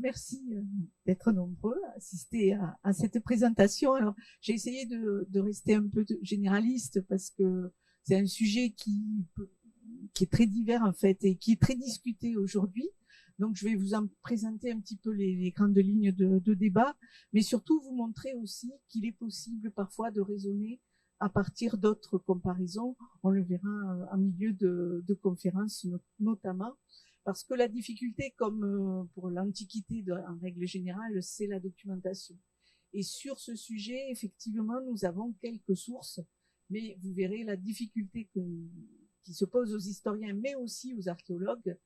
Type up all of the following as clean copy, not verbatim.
merci d'être nombreux à assister à cette présentation. Alors, j'ai essayé de rester un peu généraliste parce que c'est un sujet qui est très divers en fait et qui est très discuté aujourd'hui. Donc, je vais vous en présenter un petit peu les grandes lignes de débat, mais surtout vous montrer aussi qu'il est possible parfois de raisonner à partir d'autres comparaisons. On le verra en milieu de conférences notamment. Parce que la difficulté, comme pour l'Antiquité en règle générale, c'est la documentation. Et sur ce sujet, effectivement, nous avons quelques sources, mais vous verrez la difficulté qui se pose aux historiens, mais aussi aux archéologues,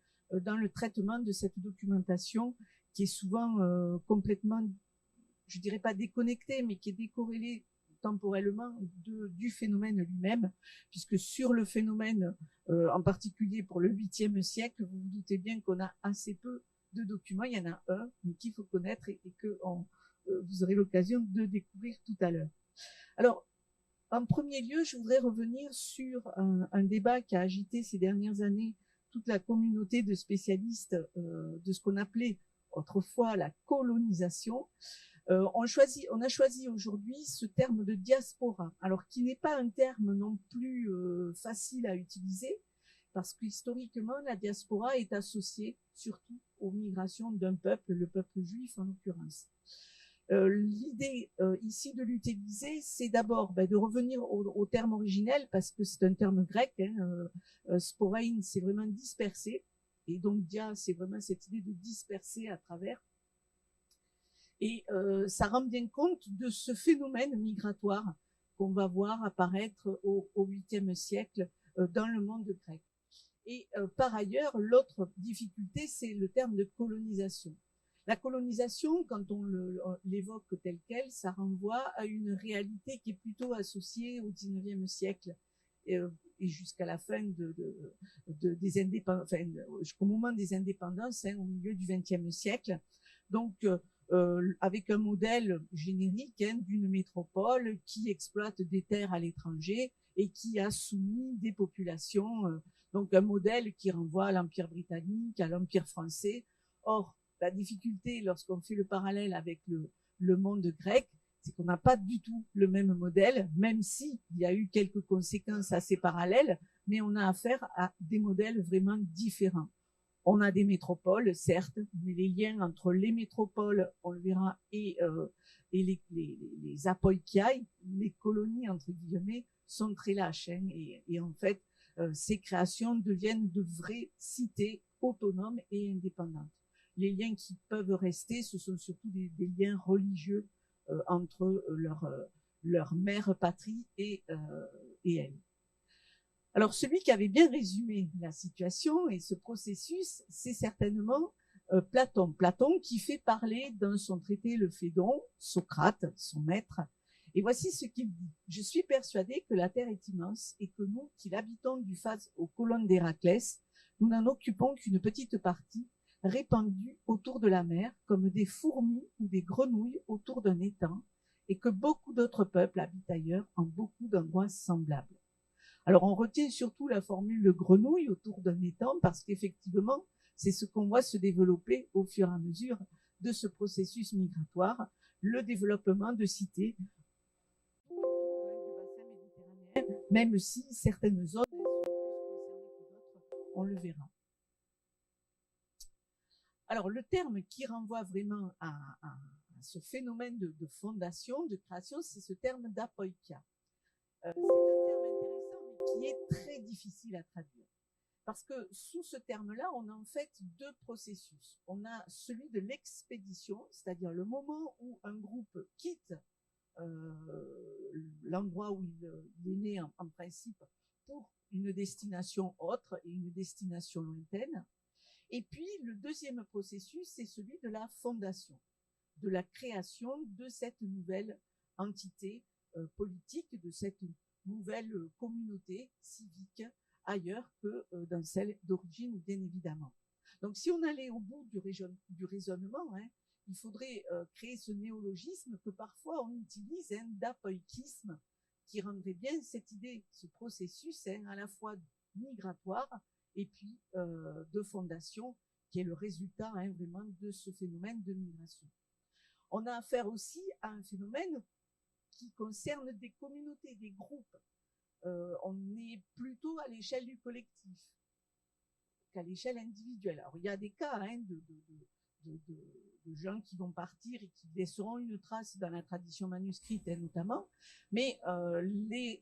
dans le traitement de cette documentation qui est souvent complètement, je dirais pas déconnectée, mais qui est décorrélée temporellement du phénomène lui-même, puisque sur le phénomène, en particulier pour le 8e siècle, vous vous doutez bien qu'on a assez peu de documents. Il y en a un, mais qu'il faut connaître et que vous aurez l'occasion de découvrir tout à l'heure. Alors, en premier lieu, je voudrais revenir sur un débat qui a agité ces dernières années toute la communauté de spécialistes de ce qu'on appelait autrefois la colonisation. On a choisi aujourd'hui ce terme de diaspora, alors qui n'est pas un terme non plus facile à utiliser, parce qu'historiquement, la diaspora est associée surtout aux migrations d'un peuple, le peuple juif en l'occurrence. L'idée ici de l'utiliser, c'est d'abord de revenir au terme originel, parce que c'est un terme grec, sporein, c'est vraiment disperser, et donc dia, c'est vraiment cette idée de disperser à travers. Et ça rend bien compte de ce phénomène migratoire qu'on va voir apparaître au 8e siècle dans le monde grec. Et par ailleurs, l'autre difficulté, c'est le terme de colonisation. La colonisation, quand on l'évoque tel quel, ça renvoie à une réalité qui est plutôt associée au 19e siècle et jusqu'à la fin des indépendances, enfin, jusqu'au moment des indépendances, au milieu du 20e siècle. Donc, avec un modèle générique d'une métropole qui exploite des terres à l'étranger et qui a soumis des populations. Donc un modèle qui renvoie à l'Empire britannique, à l'Empire français. Or, la difficulté lorsqu'on fait le parallèle avec le monde grec, c'est qu'on n'a pas du tout le même modèle, même s'il y a eu quelques conséquences assez parallèles, mais on a affaire à des modèles vraiment différents. On a des métropoles, certes, mais les liens entre les métropoles, on le verra, et les apoikiai, les colonies, entre guillemets, sont très lâches. Et en fait, ces créations deviennent de vraies cités autonomes et indépendantes. Les liens qui peuvent rester, ce sont surtout des liens religieux entre leur mère patrie et elle. Alors, celui qui avait bien résumé la situation et ce processus, c'est certainement Platon. Platon qui fait parler dans son traité Le Phédon, Socrate, son maître. Et voici ce qu'il dit. « Je suis persuadé que la Terre est immense et que nous, qui l'habitons du face aux colonnes d'Héraclès, nous n'en occupons qu'une petite partie, répandue autour de la mer, comme des fourmis ou des grenouilles autour d'un étang, et que beaucoup d'autres peuples habitent ailleurs en beaucoup d'endroits semblables. » Alors, on retient surtout la formule de grenouille autour d'un étang parce qu'effectivement, c'est ce qu'on voit se développer au fur et à mesure de ce processus migratoire, le développement de cités du bassin méditerranéen, même si certaines zones sont plus concernées que d'autres, on le verra. Alors, le terme qui renvoie vraiment à ce phénomène de fondation, de création, c'est ce terme d'apoikia. C'est un terme intéressant, mais qui est très difficile à traduire. Parce que sous ce terme-là, on a en fait deux processus. On a celui de l'expédition, c'est-à-dire le moment où un groupe quitte l'endroit où il est né en principe pour une destination autre et une destination lointaine. Et puis, le deuxième processus, c'est celui de la fondation, de la création de cette nouvelle entité politique, de cette nouvelle communauté civique ailleurs que dans celle d'origine, bien évidemment. Donc, si on allait au bout du raisonnement, il faudrait créer ce néologisme que parfois on utilise d'apoïkisme, qui rendrait bien cette idée, ce processus à la fois migratoire et puis de fondation qui est le résultat vraiment de ce phénomène de migration. On a affaire aussi à un phénomène qui concerne des communautés, des groupes. On est plutôt à l'échelle du collectif qu'à l'échelle individuelle. Alors, il y a des cas de gens qui vont partir et qui laisseront une trace dans la tradition manuscrite notamment, mais les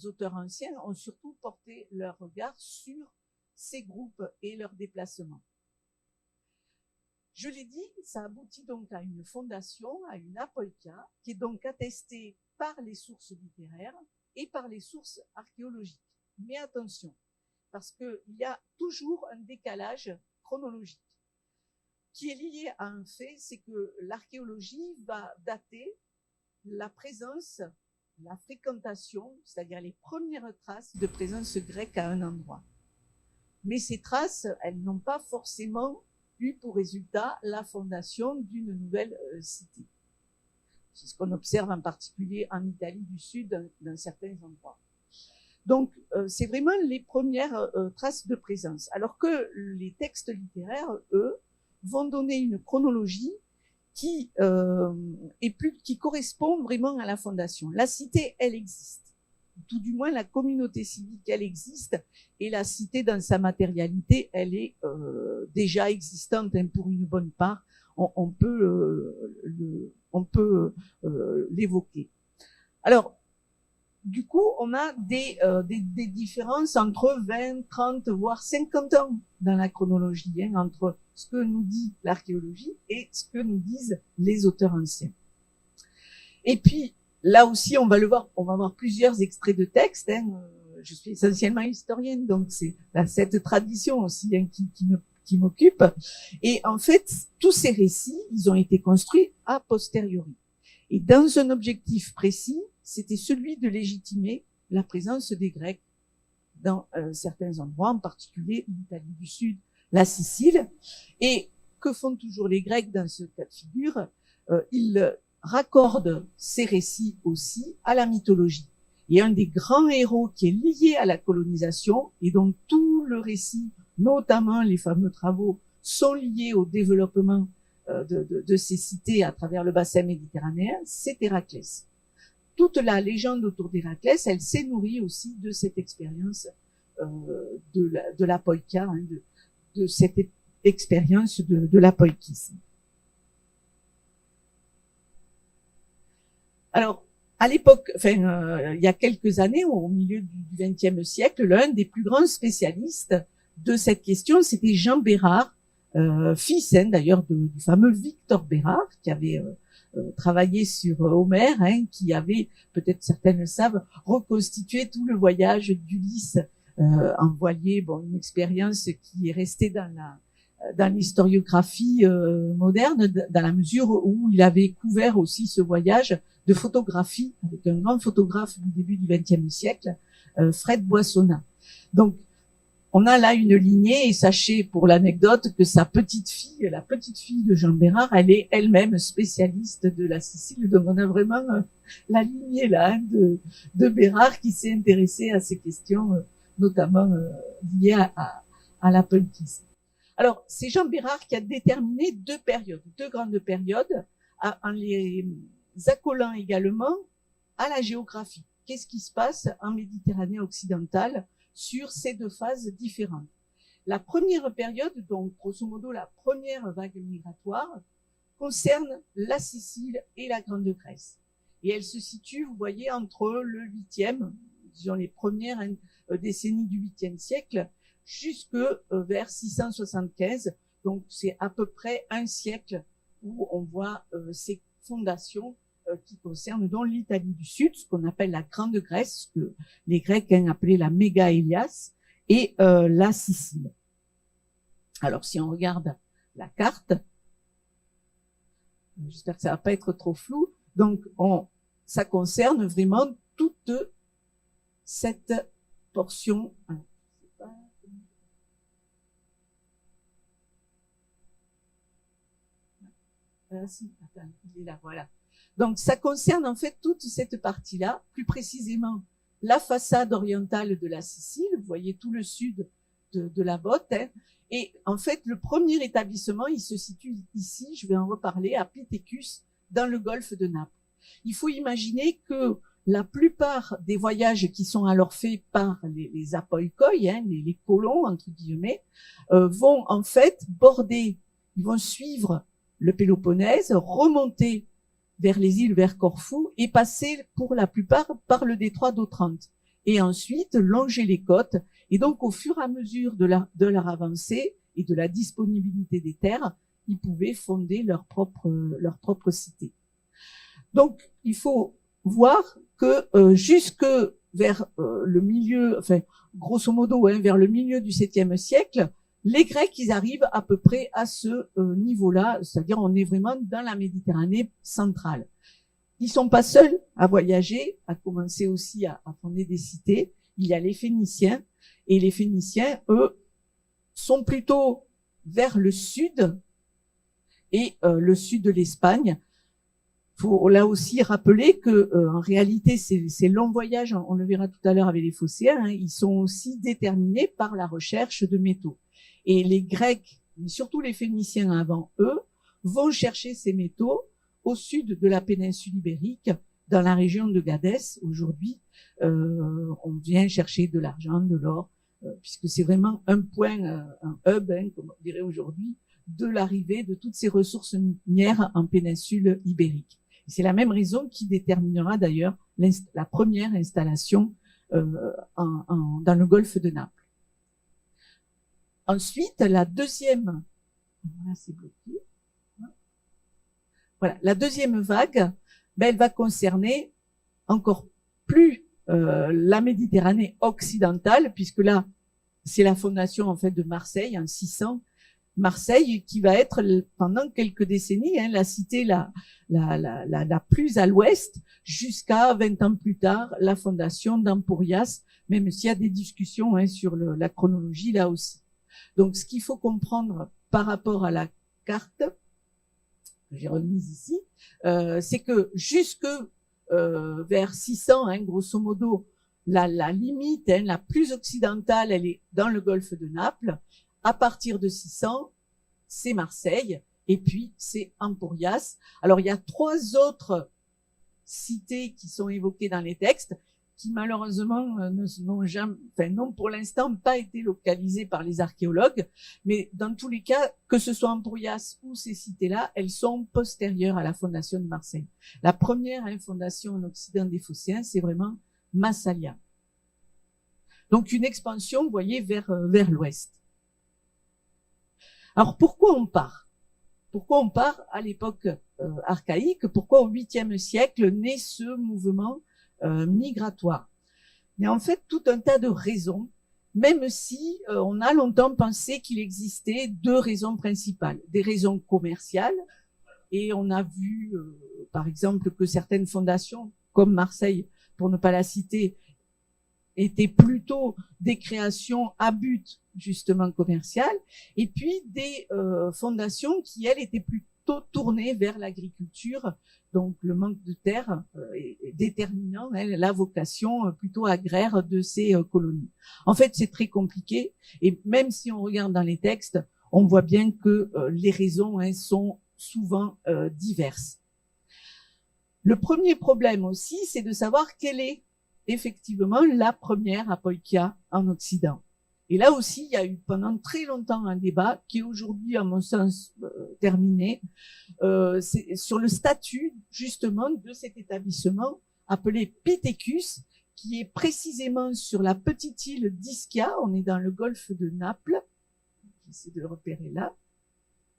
auteurs anciens ont surtout porté leur regard sur ces groupes et leurs déplacements. Je l'ai dit, ça aboutit donc à une fondation, à une apoïka, qui est donc attestée par les sources littéraires et par les sources archéologiques. Mais attention, parce qu'il y a toujours un décalage chronologique qui est lié à un fait, c'est que l'archéologie va dater la présence, la fréquentation, c'est-à-dire les premières traces de présence grecque à un endroit. Mais ces traces, elles n'ont pas forcément eu pour résultat la fondation d'une nouvelle cité. C'est ce qu'on observe en particulier en Italie du Sud, dans certains endroits. Donc, c'est vraiment les premières traces de présence. Alors que les textes littéraires, eux, vont donner une chronologie qui correspond vraiment à la fondation. La cité, elle existe. Tout du moins, la communauté civique, elle existe. Et la cité, dans sa matérialité, elle est déjà existante pour une bonne part. On peut l'évoquer. Alors, du coup, on a des différences entre 20, 30, voire 50 ans dans la chronologie, entre ce que nous dit l'archéologie et ce que nous disent les auteurs anciens. Et puis, là aussi, on va le voir, on va voir plusieurs extraits de textes. Je suis essentiellement historienne, donc c'est cette tradition aussi qui m'occupe. Et en fait, tous ces récits, ils ont été construits a posteriori. Et dans un objectif précis, c'était celui de légitimer la présence des Grecs dans certains endroits, en particulier l'Italie du Sud, la Sicile. Et que font toujours les Grecs dans ce cas de figure? Ils raccordent ces récits aussi à la mythologie. Et un des grands héros qui est lié à la colonisation, et donc tout le récit, notamment les fameux travaux, sont liés au développement de ces cités à travers le bassin méditerranéen, c'est Héraclès. Toute la légende autour d'Héraclès, elle s'est nourrie aussi de cette expérience de l'apoïka, de cette expérience de l'apoïkisme. Alors, à l'époque, il y a quelques années, au milieu du XXe siècle, l'un des plus grands spécialistes de cette question, c'était Jean Bérard, fils d'ailleurs du fameux Victor Bérard, qui avait travaillé sur Homère, qui avait, peut-être certains le savent, reconstitué tout le voyage d'Ulysse en voilier, une expérience qui est restée dans l'historiographie moderne, dans la mesure où il avait couvert aussi ce voyage de photographie avec un grand photographe du début du XXe siècle, Fred Boissonnat. Donc, on a là une lignée, et sachez pour l'anecdote que la petite fille de Jean Bérard, elle est elle-même spécialiste de la Sicile. Donc on a vraiment la lignée là de Bérard qui s'est intéressé à ces questions, notamment liées à l'apoïkisme. Alors c'est Jean Bérard qui a déterminé deux grandes périodes, en les accolant également à la géographie. Qu'est-ce qui se passe en Méditerranée occidentale sur ces deux phases différentes? La première période, donc grosso modo la première vague migratoire, concerne la Sicile et la Grande Grèce. Et elle se situe, vous voyez, entre le 8e, disons les premières décennies du 8e siècle, jusque vers 675. Donc c'est à peu près un siècle où on voit ces fondations qui concerne donc l'Italie du Sud, ce qu'on appelle la Grande Grèce, ce que les Grecs appelaient la Méga Hélias, et la Sicile. Alors, si on regarde la carte, j'espère que ça va pas être trop flou, donc ça concerne vraiment toute cette portion. Il est là, voilà. Donc, ça concerne en fait toute cette partie-là, plus précisément la façade orientale de la Sicile. Vous voyez tout le sud de la botte. Hein. Et en fait, le premier établissement, il se situe ici, je vais en reparler, à Pithekus, dans le golfe de Naples. Il faut imaginer que la plupart des voyages qui sont alors faits par les apoikoi, hein, les colons, entre guillemets, vont en fait border, ils vont suivre le Péloponnèse, remonter vers les îles, vers Corfou, et passer pour la plupart par le détroit d'Otrante. Et ensuite, longer les côtes. Et donc, au fur et à mesure de leur avancée et de la disponibilité des terres, ils pouvaient fonder leur propre cité. Donc, il faut voir que jusque vers le milieu, enfin, grosso modo, hein, vers le milieu du 7e siècle, les Grecs, ils arrivent à peu près à ce niveau-là, c'est-à-dire on est vraiment dans la Méditerranée centrale. Ils sont pas seuls à voyager, à commencer aussi à fonder des cités. Il y a les Phéniciens, et les Phéniciens, eux, sont plutôt vers le sud, et le sud de l'Espagne. Faut là aussi rappeler que en réalité, ces longs voyages, on le verra tout à l'heure avec les phocéens, hein, ils sont aussi déterminés par la recherche de métaux. Et les Grecs, mais surtout les Phéniciens avant eux, vont chercher ces métaux au sud de la péninsule ibérique, dans la région de Gadès. Aujourd'hui, on vient chercher de l'argent, de l'or, puisque c'est vraiment un point, un hub, hein, comme on dirait aujourd'hui, de l'arrivée de toutes ces ressources minières en péninsule ibérique. Et c'est la même raison qui déterminera d'ailleurs la première installation dans le golfe de Naples. Ensuite, la deuxième, voilà, c'est bloqué. Voilà, la deuxième vague, ben, elle va concerner encore plus la Méditerranée occidentale, puisque là, c'est la fondation en fait de Marseille en 600. Marseille qui va être pendant quelques décennies hein, la cité la plus à l'ouest, jusqu'à 20 ans plus tard la fondation d'Emporias, même s'il y a des discussions hein, sur la chronologie là aussi. Donc ce qu'il faut comprendre par rapport à la carte que j'ai remise ici, c'est que jusque vers 600, hein, grosso modo, la limite hein, la plus occidentale, elle est dans le golfe de Naples. À partir de 600, c'est Marseille, et puis c'est Emporias. Alors, il y a 3 autres cités qui sont évoquées dans les textes, qui malheureusement n'ont pour l'instant pas été localisées par les archéologues, mais dans tous les cas, que ce soit Emporias ou ces cités-là, elles sont postérieures à la fondation de Marseille. La première hein, fondation en Occident des Phocéens, c'est vraiment Massalia. Donc, une expansion, vous voyez, vers l'ouest. Alors, pourquoi on part? Pourquoi on part à l'époque archaïque? Pourquoi au 8e siècle naît ce mouvement migratoire? Il y a en fait tout un tas de raisons, même si on a longtemps pensé qu'il existait 2 raisons principales. Des raisons commerciales, et on a vu, par exemple, que certaines fondations, comme Marseille, pour ne pas la citer, étaient plutôt des créations à but justement commercial, et puis des fondations qui, elles, étaient plutôt tournées vers l'agriculture. Donc, le manque de terre est déterminant hein, la vocation plutôt agraire de ces colonies. En fait, c'est très compliqué, et même si on regarde dans les textes, on voit bien que les raisons hein, sont souvent diverses. Le premier problème aussi, c'est de savoir quelle est effectivement la première apoikia en Occident. Et là aussi, il y a eu pendant très longtemps un débat qui est aujourd'hui, à mon sens, terminé, c'est sur le statut justement de cet établissement appelé Pithekus, qui est précisément sur la petite île d'Ischia. On est dans le golfe de Naples. J'essaie de le repérer là.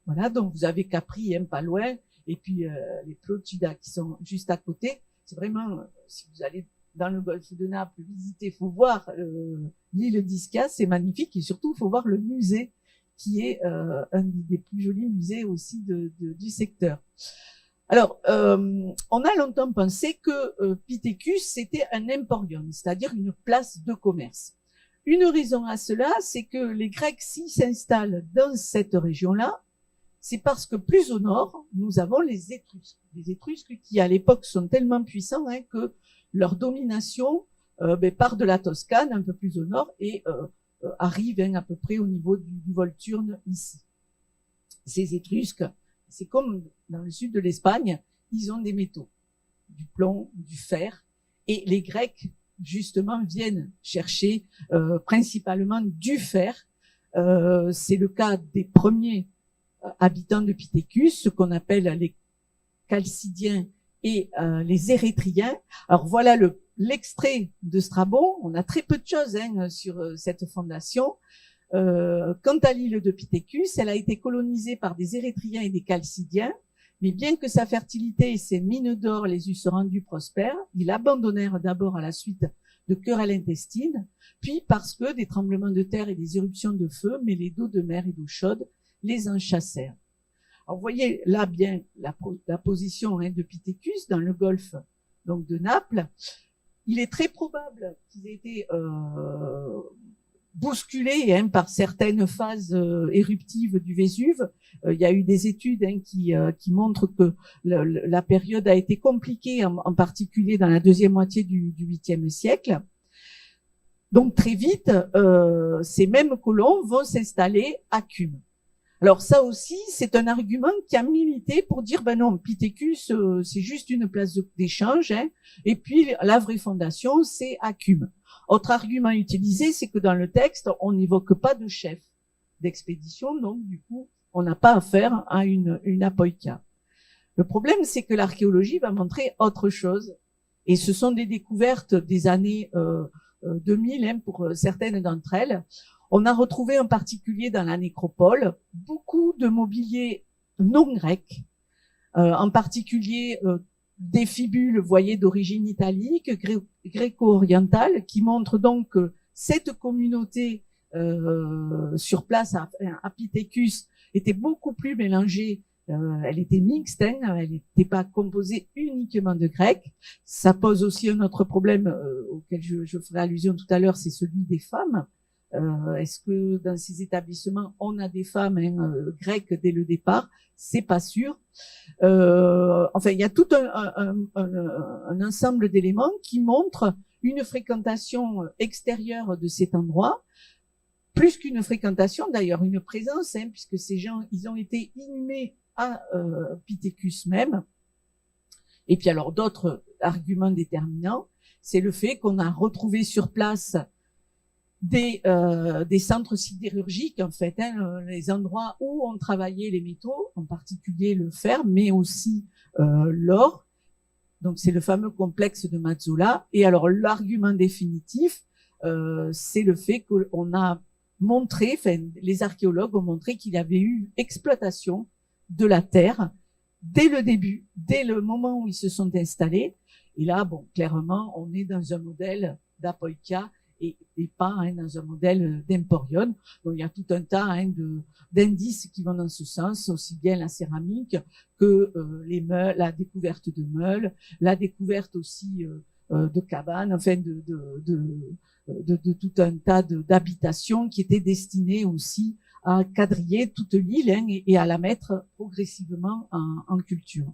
Voilà, donc vous avez Capri, hein, pas loin, et puis les Plotida qui sont juste à côté. C'est vraiment, si vous allez dans le golfe de Naples, visiter, faut voir l'île d'Ischia, c'est magnifique, et surtout, faut voir le musée, qui est un des plus jolis musées aussi du secteur. Alors, on a longtemps pensé que Pithekus, c'était un emporium, c'est-à-dire une place de commerce. Une raison à cela, c'est que les Grecs, s'ils s'installent dans cette région-là, c'est parce que plus au nord, nous avons les Étrusques. Les Étrusques qui, à l'époque, sont tellement puissants hein, que leur domination part de la Toscane, un peu plus au nord, et arrive à peu près au niveau du Volturne ici. Ces Étrusques, c'est comme dans le sud de l'Espagne, ils ont des métaux, du plomb, du fer, et les Grecs justement viennent chercher principalement du fer. C'est le cas des premiers habitants de Pithecus, ce qu'on appelle les Chalcidiens et les Érythréens. Alors voilà l'extrait de Strabon. On a très peu de choses sur cette fondation. Quant à l'île de Pithecus, elle a été colonisée par des Érythréens et des Chalcidiens, mais bien que sa fertilité et ses mines d'or les eussent rendus prospères, ils l'abandonnèrent d'abord à la suite de querelles intestines, puis parce que des tremblements de terre et des éruptions de feu mêlés d'eau de mer et d'eau chaude les en chassèrent. Alors, vous voyez là bien la position de Pithecus dans le golfe donc de Naples. Il est très probable qu'ils aient été bousculés par certaines phases éruptives du Vésuve. Il y a eu des études qui montrent que la période a été compliquée, en particulier dans la deuxième moitié du 8e siècle. Donc très vite, ces mêmes colons vont s'installer à Cumes. Alors ça aussi, c'est un argument qui a milité pour dire ben non, Pithecus, c'est juste une place d'échange, et puis la vraie fondation, c'est à Cumes. Autre argument utilisé, c'est que dans le texte, on n'évoque pas de chef d'expédition, donc du coup, on n'a pas affaire à une apoïka. Le problème, c'est que l'archéologie va montrer autre chose, et ce sont des découvertes des années 2000 pour certaines d'entre elles. On a retrouvé en particulier dans la nécropole beaucoup de mobilier non grec, en particulier des fibules, vous voyez, d'origine italique, gréco-orientale, qui montrent donc que cette communauté sur place à Pithecus était beaucoup plus mélangée. Elle était mixte, elle n'était pas composée uniquement de Grecs. Ça pose aussi un autre problème auquel je ferai allusion tout à l'heure, c'est celui des femmes. Est-ce que dans ces établissements, on a des femmes grecques dès le départ? C'est pas sûr. Enfin, il y a tout un ensemble d'éléments qui montrent une fréquentation extérieure de cet endroit, plus qu'une fréquentation d'ailleurs, une présence, puisque ces gens, ils ont été inhumés à Pithecus même. Et puis alors, d'autres arguments déterminants, c'est le fait qu'on a retrouvé sur place des centres sidérurgiques, en fait, les endroits où on travaillait les métaux, en particulier le fer, mais aussi l'or. Donc, c'est le fameux complexe de Mazzola. Et alors, l'argument définitif, c'est le fait qu'on a montré, enfin, les archéologues ont montré qu'il y avait eu exploitation de la terre dès le début, dès le moment où ils se sont installés. Et là, bon, clairement, on est dans un modèle d'apoïka et pas dans un modèle d'emporion. Donc il y a tout un tas d'indices qui vont dans ce sens, aussi bien la céramique que les meules, la découverte de meules, la découverte aussi de cabanes, enfin de tout un tas d'habitations qui étaient destinées aussi à quadriller toute l'île et à la mettre progressivement en culture.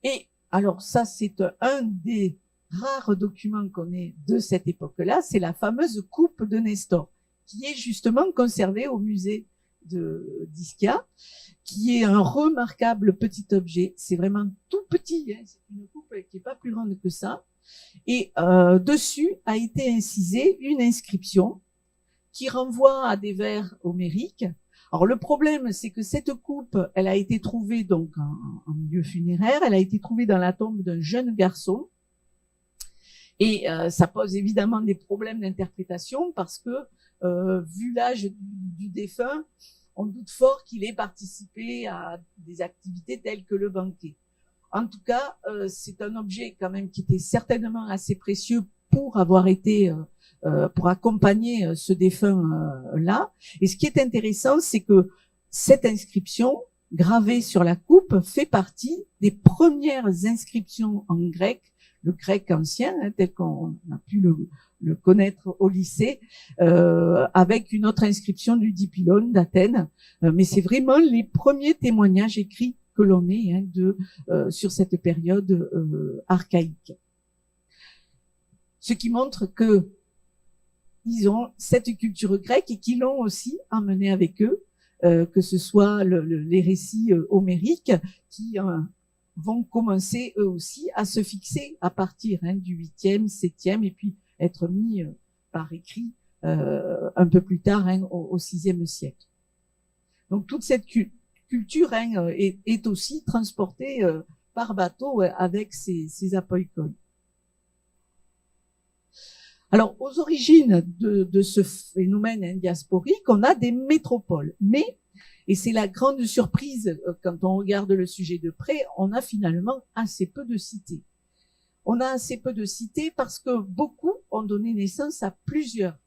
Et alors ça, c'est un des rares documents qu'on ait de cette époque-là, c'est la fameuse coupe de Nestor, qui est justement conservée au musée d'Ischia, qui est un remarquable petit objet. C'est vraiment tout petit, c'est une coupe qui n'est pas plus grande que ça. Et dessus a été incisée une inscription qui renvoie à des vers homériques. Alors le problème, c'est que cette coupe, elle a été trouvée donc en milieu funéraire, elle a été trouvée dans la tombe d'un jeune garçon. Et ça pose évidemment des problèmes d'interprétation parce que, vu l'âge du défunt, on doute fort qu'il ait participé à des activités telles que le banquet. En tout cas, c'est un objet quand même qui était certainement assez précieux pour avoir été, pour accompagner ce défunt-là. Et ce qui est intéressant, c'est que cette inscription gravée sur la coupe fait partie des premières inscriptions en grec, le grec ancien, tel qu'on a pu le connaître au lycée, avec une autre inscription du Dipylone d'Athènes. Mais c'est vraiment les premiers témoignages écrits que l'on ait sur cette période archaïque. Ce qui montre que ils ont cette culture grecque et qui l'ont aussi emmenée avec eux, que ce soit les récits homériques qui vont commencer eux aussi à se fixer à partir du 8e, 7e et puis être mis par écrit un peu plus tard au 6e siècle. Donc toute cette culture est aussi transportée par bateau avec ces apoikoi. Alors, aux origines de ce phénomène diasporique, on a des métropoles. Mais, et c'est la grande surprise quand on regarde le sujet de près, on a finalement assez peu de cités. On a assez peu de cités parce que beaucoup ont donné naissance à plusieurs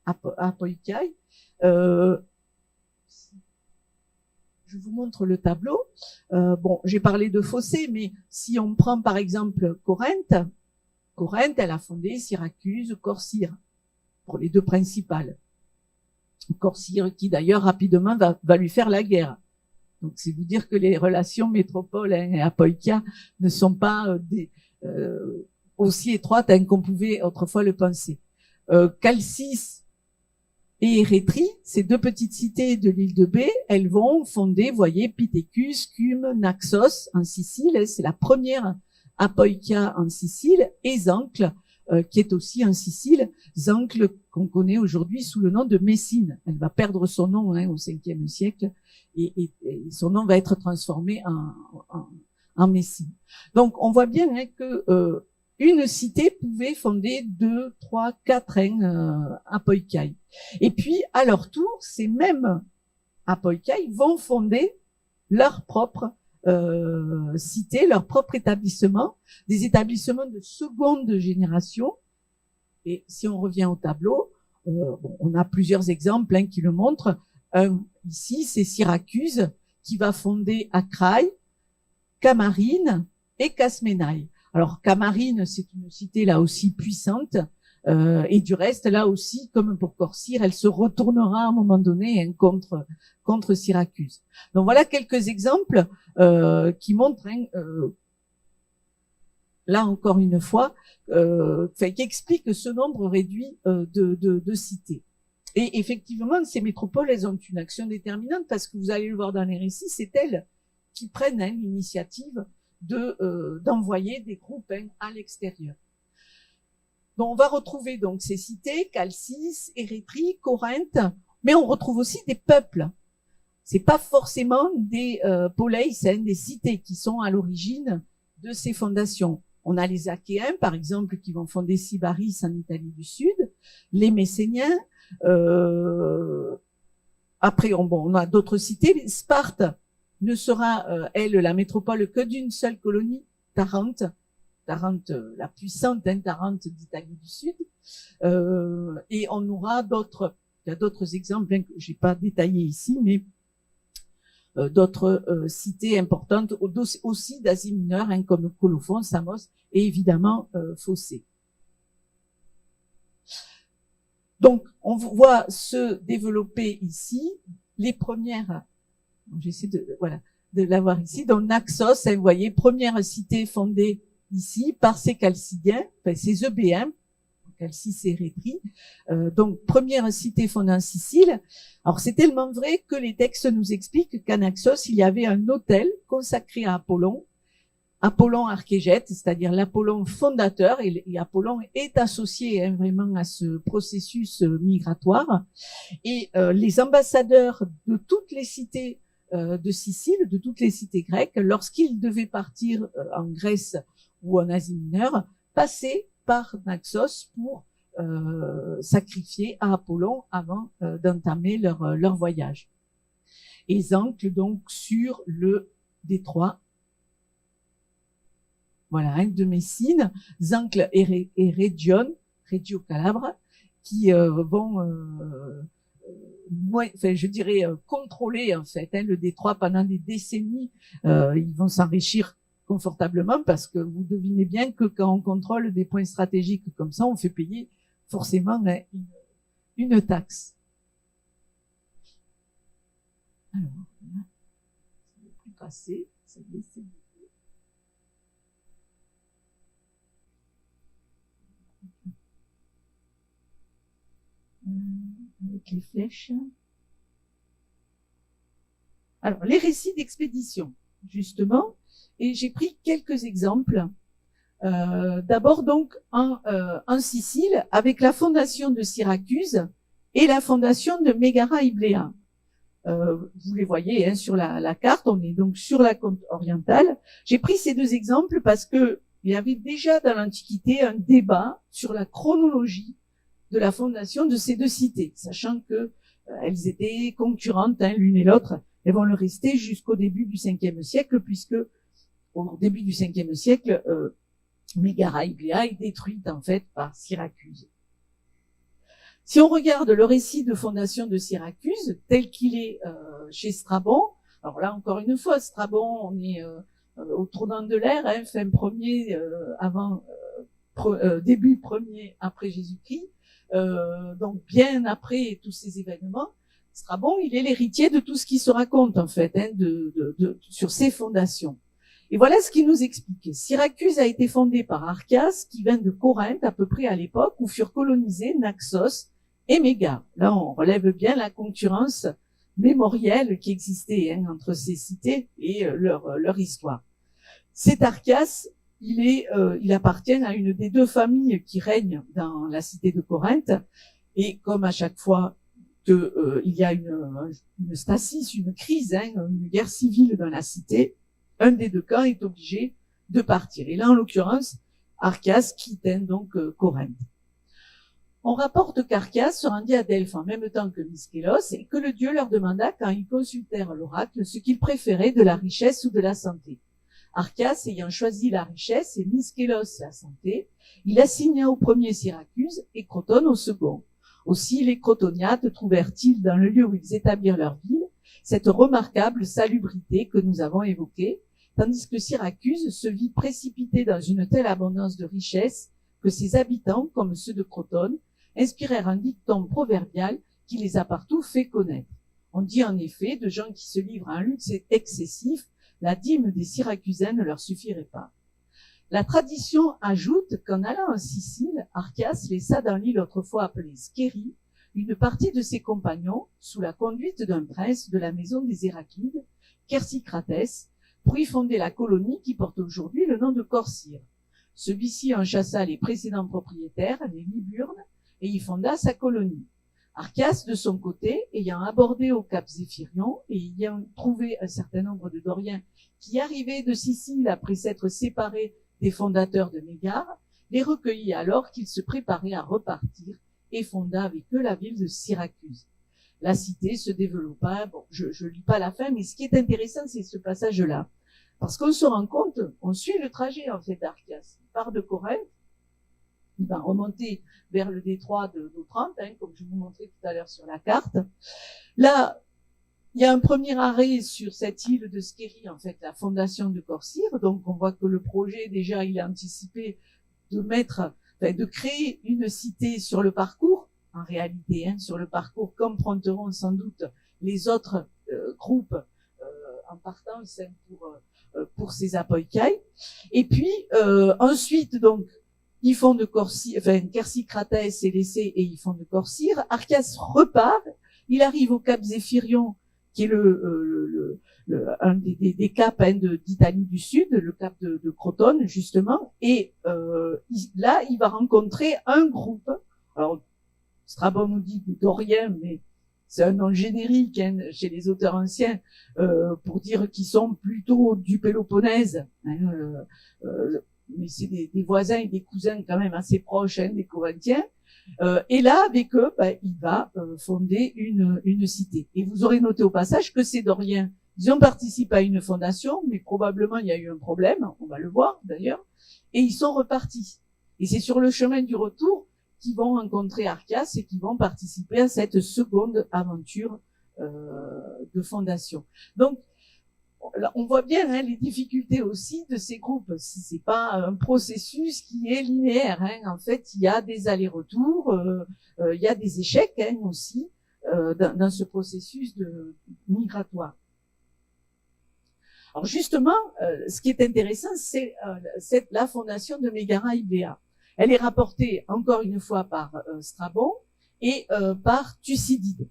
apoikai. Je vous montre le tableau. Bon, j'ai parlé de fossés, mais si on prend par exemple Corinthe, elle a fondé Syracuse, Corcyre, pour les deux principales. Corcyre qui d'ailleurs rapidement va lui faire la guerre. Donc c'est vous dire que les relations métropole et apoikia ne sont pas aussi étroites qu'on pouvait autrefois le penser. Chalcis et Érétrie, ces deux petites cités de l'île de Bé, elles vont fonder, voyez, Pithecus, Cume, Naxos en Sicile. C'est la première apoikia en Sicile, et Zancle, qui est aussi en Sicile. Zancle qu'on connaît aujourd'hui sous le nom de Messine. Elle va perdre son nom au 5e siècle et son nom va être transformé en Messine. Donc on voit bien que une cité pouvait fonder 2, 3, 4 apoikai. Et puis, à leur tour, ces mêmes apoikai vont fonder leur propre cité, leur propre établissement, des établissements de seconde génération. Et si on revient au tableau, on a plusieurs exemples qui le montrent. Ici, c'est Syracuse qui va fonder Acraï, Camarine et Casménaï. Alors, Camarine, c'est une cité là aussi puissante, et du reste, là aussi, comme pour Corcyre, elle se retournera à un moment donné contre Syracuse. Donc voilà quelques exemples qui montrent, là encore une fois, qui expliquent ce nombre réduit de cités. Et effectivement, ces métropoles, elles ont une action déterminante parce que vous allez le voir dans les récits, c'est elles qui prennent l'initiative d'envoyer des groupes à l'extérieur. Donc on va retrouver donc ces cités, Chalcis, Érétrie, Corinthe, mais on retrouve aussi des peuples. C'est pas forcément des poleis, des cités qui sont à l'origine de ces fondations. On a les Achéens, par exemple, qui vont fonder Sybaris en Italie du Sud, les Messéniens. Après, on a d'autres cités. Sparte ne sera, elle, la métropole que d'une seule colonie, Tarente, la puissante Tarente d'Italie du Sud. Et on aura il y a d'autres exemples, bien que j'ai pas détaillé ici, mais d'autres cités importantes aussi d'Asie mineure, comme Colophon, Samos et évidemment Phocée. Donc, on voit se développer ici les premières. J'essaie de l'avoir ici. Donc, Naxos, vous voyez, première cité fondée ici par ces Chalcidiens, enfin ces Eubéens, Chalcis et Érétrie. Donc, première cité fondée en Sicile. Alors, c'est tellement vrai que les textes nous expliquent qu'à Naxos, il y avait un autel consacré à Apollon archégète, c'est-à-dire l'Apollon fondateur, et Apollon est associé vraiment à ce processus migratoire. Et les ambassadeurs de toutes les cités de Sicile, de toutes les cités grecques, lorsqu'ils devaient partir en Grèce ou en Asie mineure, passaient par Naxos pour sacrifier à Apollon avant d'entamer leur voyage. Et ils ancrent donc sur le détroit de Messine, Zancle et Reggio Calabre, qui vont, je dirais, contrôler en fait le détroit pendant des décennies. Ils vont s'enrichir confortablement parce que vous devinez bien que quand on contrôle des points stratégiques comme ça, on fait payer forcément une taxe. Alors, là, ça ne va plus passer, ça y est, c'est bon. avec les flèches. Alors, les récits d'expédition, justement, et j'ai pris quelques exemples. D'abord, donc, en Sicile, avec la fondation de Syracuse et la fondation de Mégara Ibléa. Vous les voyez hein, sur la carte, on est donc sur la côte orientale. J'ai pris ces deux exemples parce que il y avait déjà dans l'Antiquité un débat sur la chronologie de la fondation de ces deux cités, sachant que elles étaient concurrentes hein, l'une et l'autre. Elles vont le rester jusqu'au début du 5e siècle, puisque au début du 5e siècle, Mégara Ibléa est détruite en fait par Syracuse. Si on regarde le récit de fondation de Syracuse, tel qu'il est chez Strabon, alors là encore une fois, Strabon, on est au tournant de l'ère, hein, fin premier début premier après Jésus-Christ, donc bien après tous ces événements. Strabon, il est l'héritier de tout ce qui se raconte en fait, hein, sur ses fondations. Et voilà ce qu'il nous explique. Syracuse a été fondée par Archias, qui vient de Corinthe à peu près à l'époque où furent colonisés Naxos et Mégare. Là, on relève bien la concurrence mémorielle qui existait hein, entre ces cités et leur histoire. Cet Archias, il appartient à une des deux familles qui règnent dans la cité de Corinthe, et comme à chaque fois que il y a une stasis, une crise, hein, une guerre civile dans la cité, un des deux camps est obligé de partir. Et là, en l'occurrence, Archias quitte donc Corinthe. On rapporte qu'Archias se rendit à Delphes en même temps que Myskélos et que le dieu leur demanda, quand ils consultèrent l'oracle, ce qu'ils préféraient de la richesse ou de la santé. Archias ayant choisi la richesse et Myskélos la santé, il assigna au premier Syracuse et Crotone au second. Aussi les Crotoniates trouvèrent-ils dans le lieu où ils établirent leur ville cette remarquable salubrité que nous avons évoquée, tandis que Syracuse se vit précipité dans une telle abondance de richesses que ses habitants, comme ceux de Crotone, inspirèrent un dicton proverbial qui les a partout fait connaître. On dit en effet de gens qui se livrent à un luxe excessif, la dîme des Syracusains ne leur suffirait pas. La tradition ajoute qu'en allant en Sicile, Archias laissa dans l'île autrefois appelée Scérie une partie de ses compagnons sous la conduite d'un prince de la maison des Héraclides, Chersichratès, pour y fonder la colonie qui porte aujourd'hui le nom de Corcyre. Celui-ci en chassa les précédents propriétaires, les Liburnes, et y fonda sa colonie. Archias, de son côté, ayant abordé au cap Zéphirion et ayant trouvé un certain nombre de Doriens qui arrivaient de Sicile après s'être séparés des fondateurs de Mégare, les recueillit alors qu'ils se préparaient à repartir et fonda avec eux la ville de Syracuse. La cité se développa, bon, je lis pas la fin, mais ce qui est intéressant, c'est ce passage-là. Parce qu'on se rend compte, on suit le trajet, en fait, d'Archias. Il part de Corinthe, il va remonter vers le détroit d'Otrante, hein, comme je vous montrais tout à l'heure sur la carte. Là, il y a un premier arrêt sur cette île de Scérie, en fait, la fondation de Corcyre. Donc, on voit que le projet, déjà, il a anticipé de créer une cité sur le parcours, en réalité, hein, sur le parcours, qu'emprunteront sans doute les autres groupes en partance pour ces apoikai. Et puis, ensuite, donc, ils font de Corcyre, Chersichratès est laissé et ils font de Corcyre. Archias repart, il arrive au cap Zéphirion, qui est un des caps hein, d'Italie du Sud, le cap de Crotone, justement, et là, il va rencontrer un groupe. Alors, Strabon nous dit des Doriens, mais c'est un nom générique hein, chez les auteurs anciens pour dire qu'ils sont plutôt du Péloponnèse. Hein, mais c'est des voisins et des cousins quand même assez proches hein, des Corinthiens. Et là, avec eux, il va fonder une cité. Et vous aurez noté au passage que ces Doriens, ils ont participé à une fondation, mais probablement il y a eu un problème, on va le voir d'ailleurs, et ils sont repartis. Et c'est sur le chemin du retour qu'ils vont rencontrer Archias et qu'ils vont participer à cette seconde aventure de fondation. Donc, on voit bien hein, les difficultés aussi de ces groupes. Si c'est pas un processus qui est linéaire, hein. En fait, il y a des allers-retours, il y a des échecs hein, aussi dans ce processus migratoire. Alors justement, ce qui est intéressant, c'est la fondation de Mégara Ibléa. Elle est rapportée encore une fois par Strabon, et par Thucydide.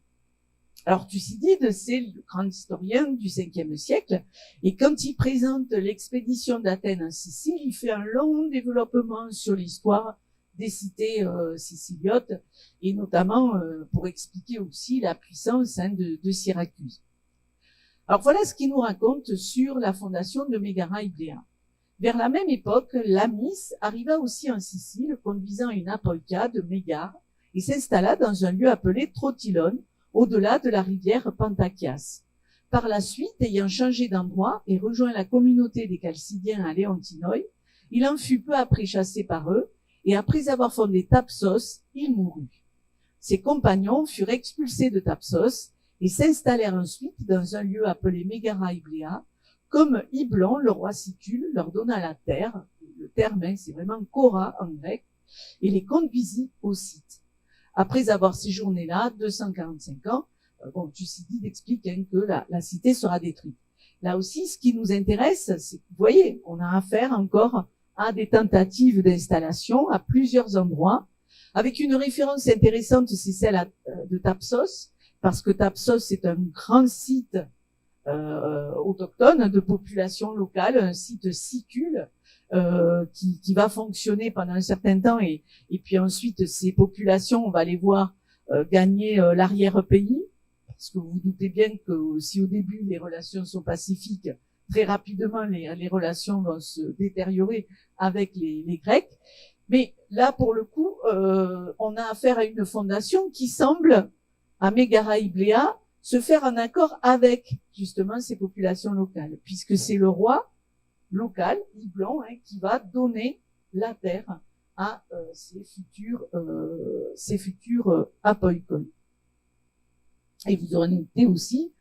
Alors Thucydide, c'est le grand historien du 5e siècle, et quand il présente l'expédition d'Athènes en Sicile, il fait un long développement sur l'histoire des cités siciliotes, et notamment pour expliquer aussi la puissance de Syracuse. Alors voilà ce qu'il nous raconte sur la fondation de Mégara Ibléa. Vers la même époque, Lamis arriva aussi en Sicile, conduisant une apoïka de Mégare, et s'installa dans un lieu appelé Trotylone, au-delà de la rivière Pantakias. Par la suite, ayant changé d'endroit et rejoint la communauté des Chalcidiens à Léontinoi, il en fut peu après chassé par eux, et après avoir fondé Thapsos, il mourut. Ses compagnons furent expulsés de Thapsos et s'installèrent ensuite dans un lieu appelé Mégara Ibléa, comme Iblon, le roi Sicule, leur donna la terre, le terme, c'est vraiment Kora en grec, et les conduisit au site. Après avoir séjourné là 245 ans, Thucydide explique que la cité sera détruite. Là aussi, ce qui nous intéresse, c'est, vous voyez, on a affaire encore à des tentatives d'installation à plusieurs endroits, avec une référence intéressante, c'est celle de Thapsos, parce que Thapsos est un grand site autochtone de population locale, un site sicule, qui va fonctionner pendant un certain temps et puis ensuite ces populations, on va les voir gagner l'arrière-pays, parce que vous vous doutez bien que si au début les relations sont pacifiques, très rapidement les relations vont se détériorer avec les Grecs. Mais là, pour le coup, on a affaire à une fondation qui semble, à Mégara Ibléa, se faire en accord avec justement ces populations locales, puisque c'est le roi local, Iblon, qui va donner la terre à ces futurs apoïkoi. Et vous aurez noté aussi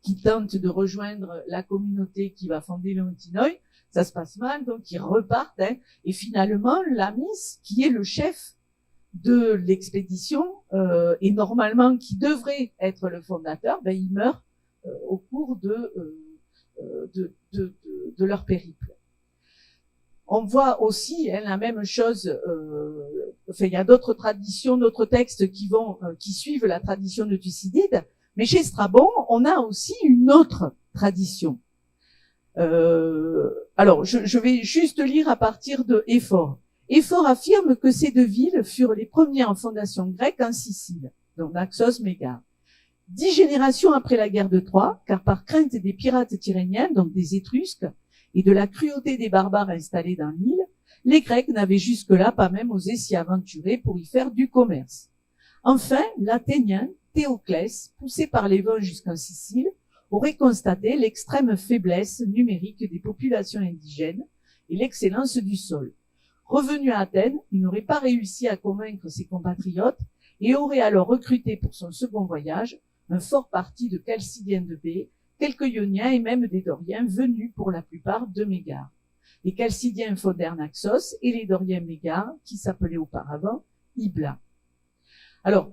qu'ils tentent de rejoindre la communauté qui va fonder Léontinoi. Ça se passe mal, donc ils repartent, et finalement Lamis, qui est le chef de l'expédition et normalement qui devrait être le fondateur, il meurt au cours de leur périple. On voit aussi la même chose. Il y a d'autres traditions, d'autres textes qui suivent la tradition de Thucydide, mais chez Strabon, on a aussi une autre tradition. Alors, je vais juste lire à partir de Éphore. Éphore affirme que ces deux villes furent les premières fondations grecques en Sicile, donc Naxos, Mégare. 10 générations après la guerre de Troie, car par crainte des pirates tyrrhéniens, donc des Étrusques, et de la cruauté des barbares installés dans l'île, les Grecs n'avaient jusque-là pas même osé s'y aventurer pour y faire du commerce. Enfin, l'Athénien Théoclès, poussé par les vents jusqu'en Sicile, aurait constaté l'extrême faiblesse numérique des populations indigènes et l'excellence du sol. Revenu à Athènes, il n'aurait pas réussi à convaincre ses compatriotes et aurait alors recruté pour son second voyage un fort parti de Chalcidiens de baie, quelques Ioniens et même des Doriens venus pour la plupart de Mégare. Les Chalcidiens fondèrent Naxos et les Doriens Mégare, qui s'appelait auparavant Ibla. Alors,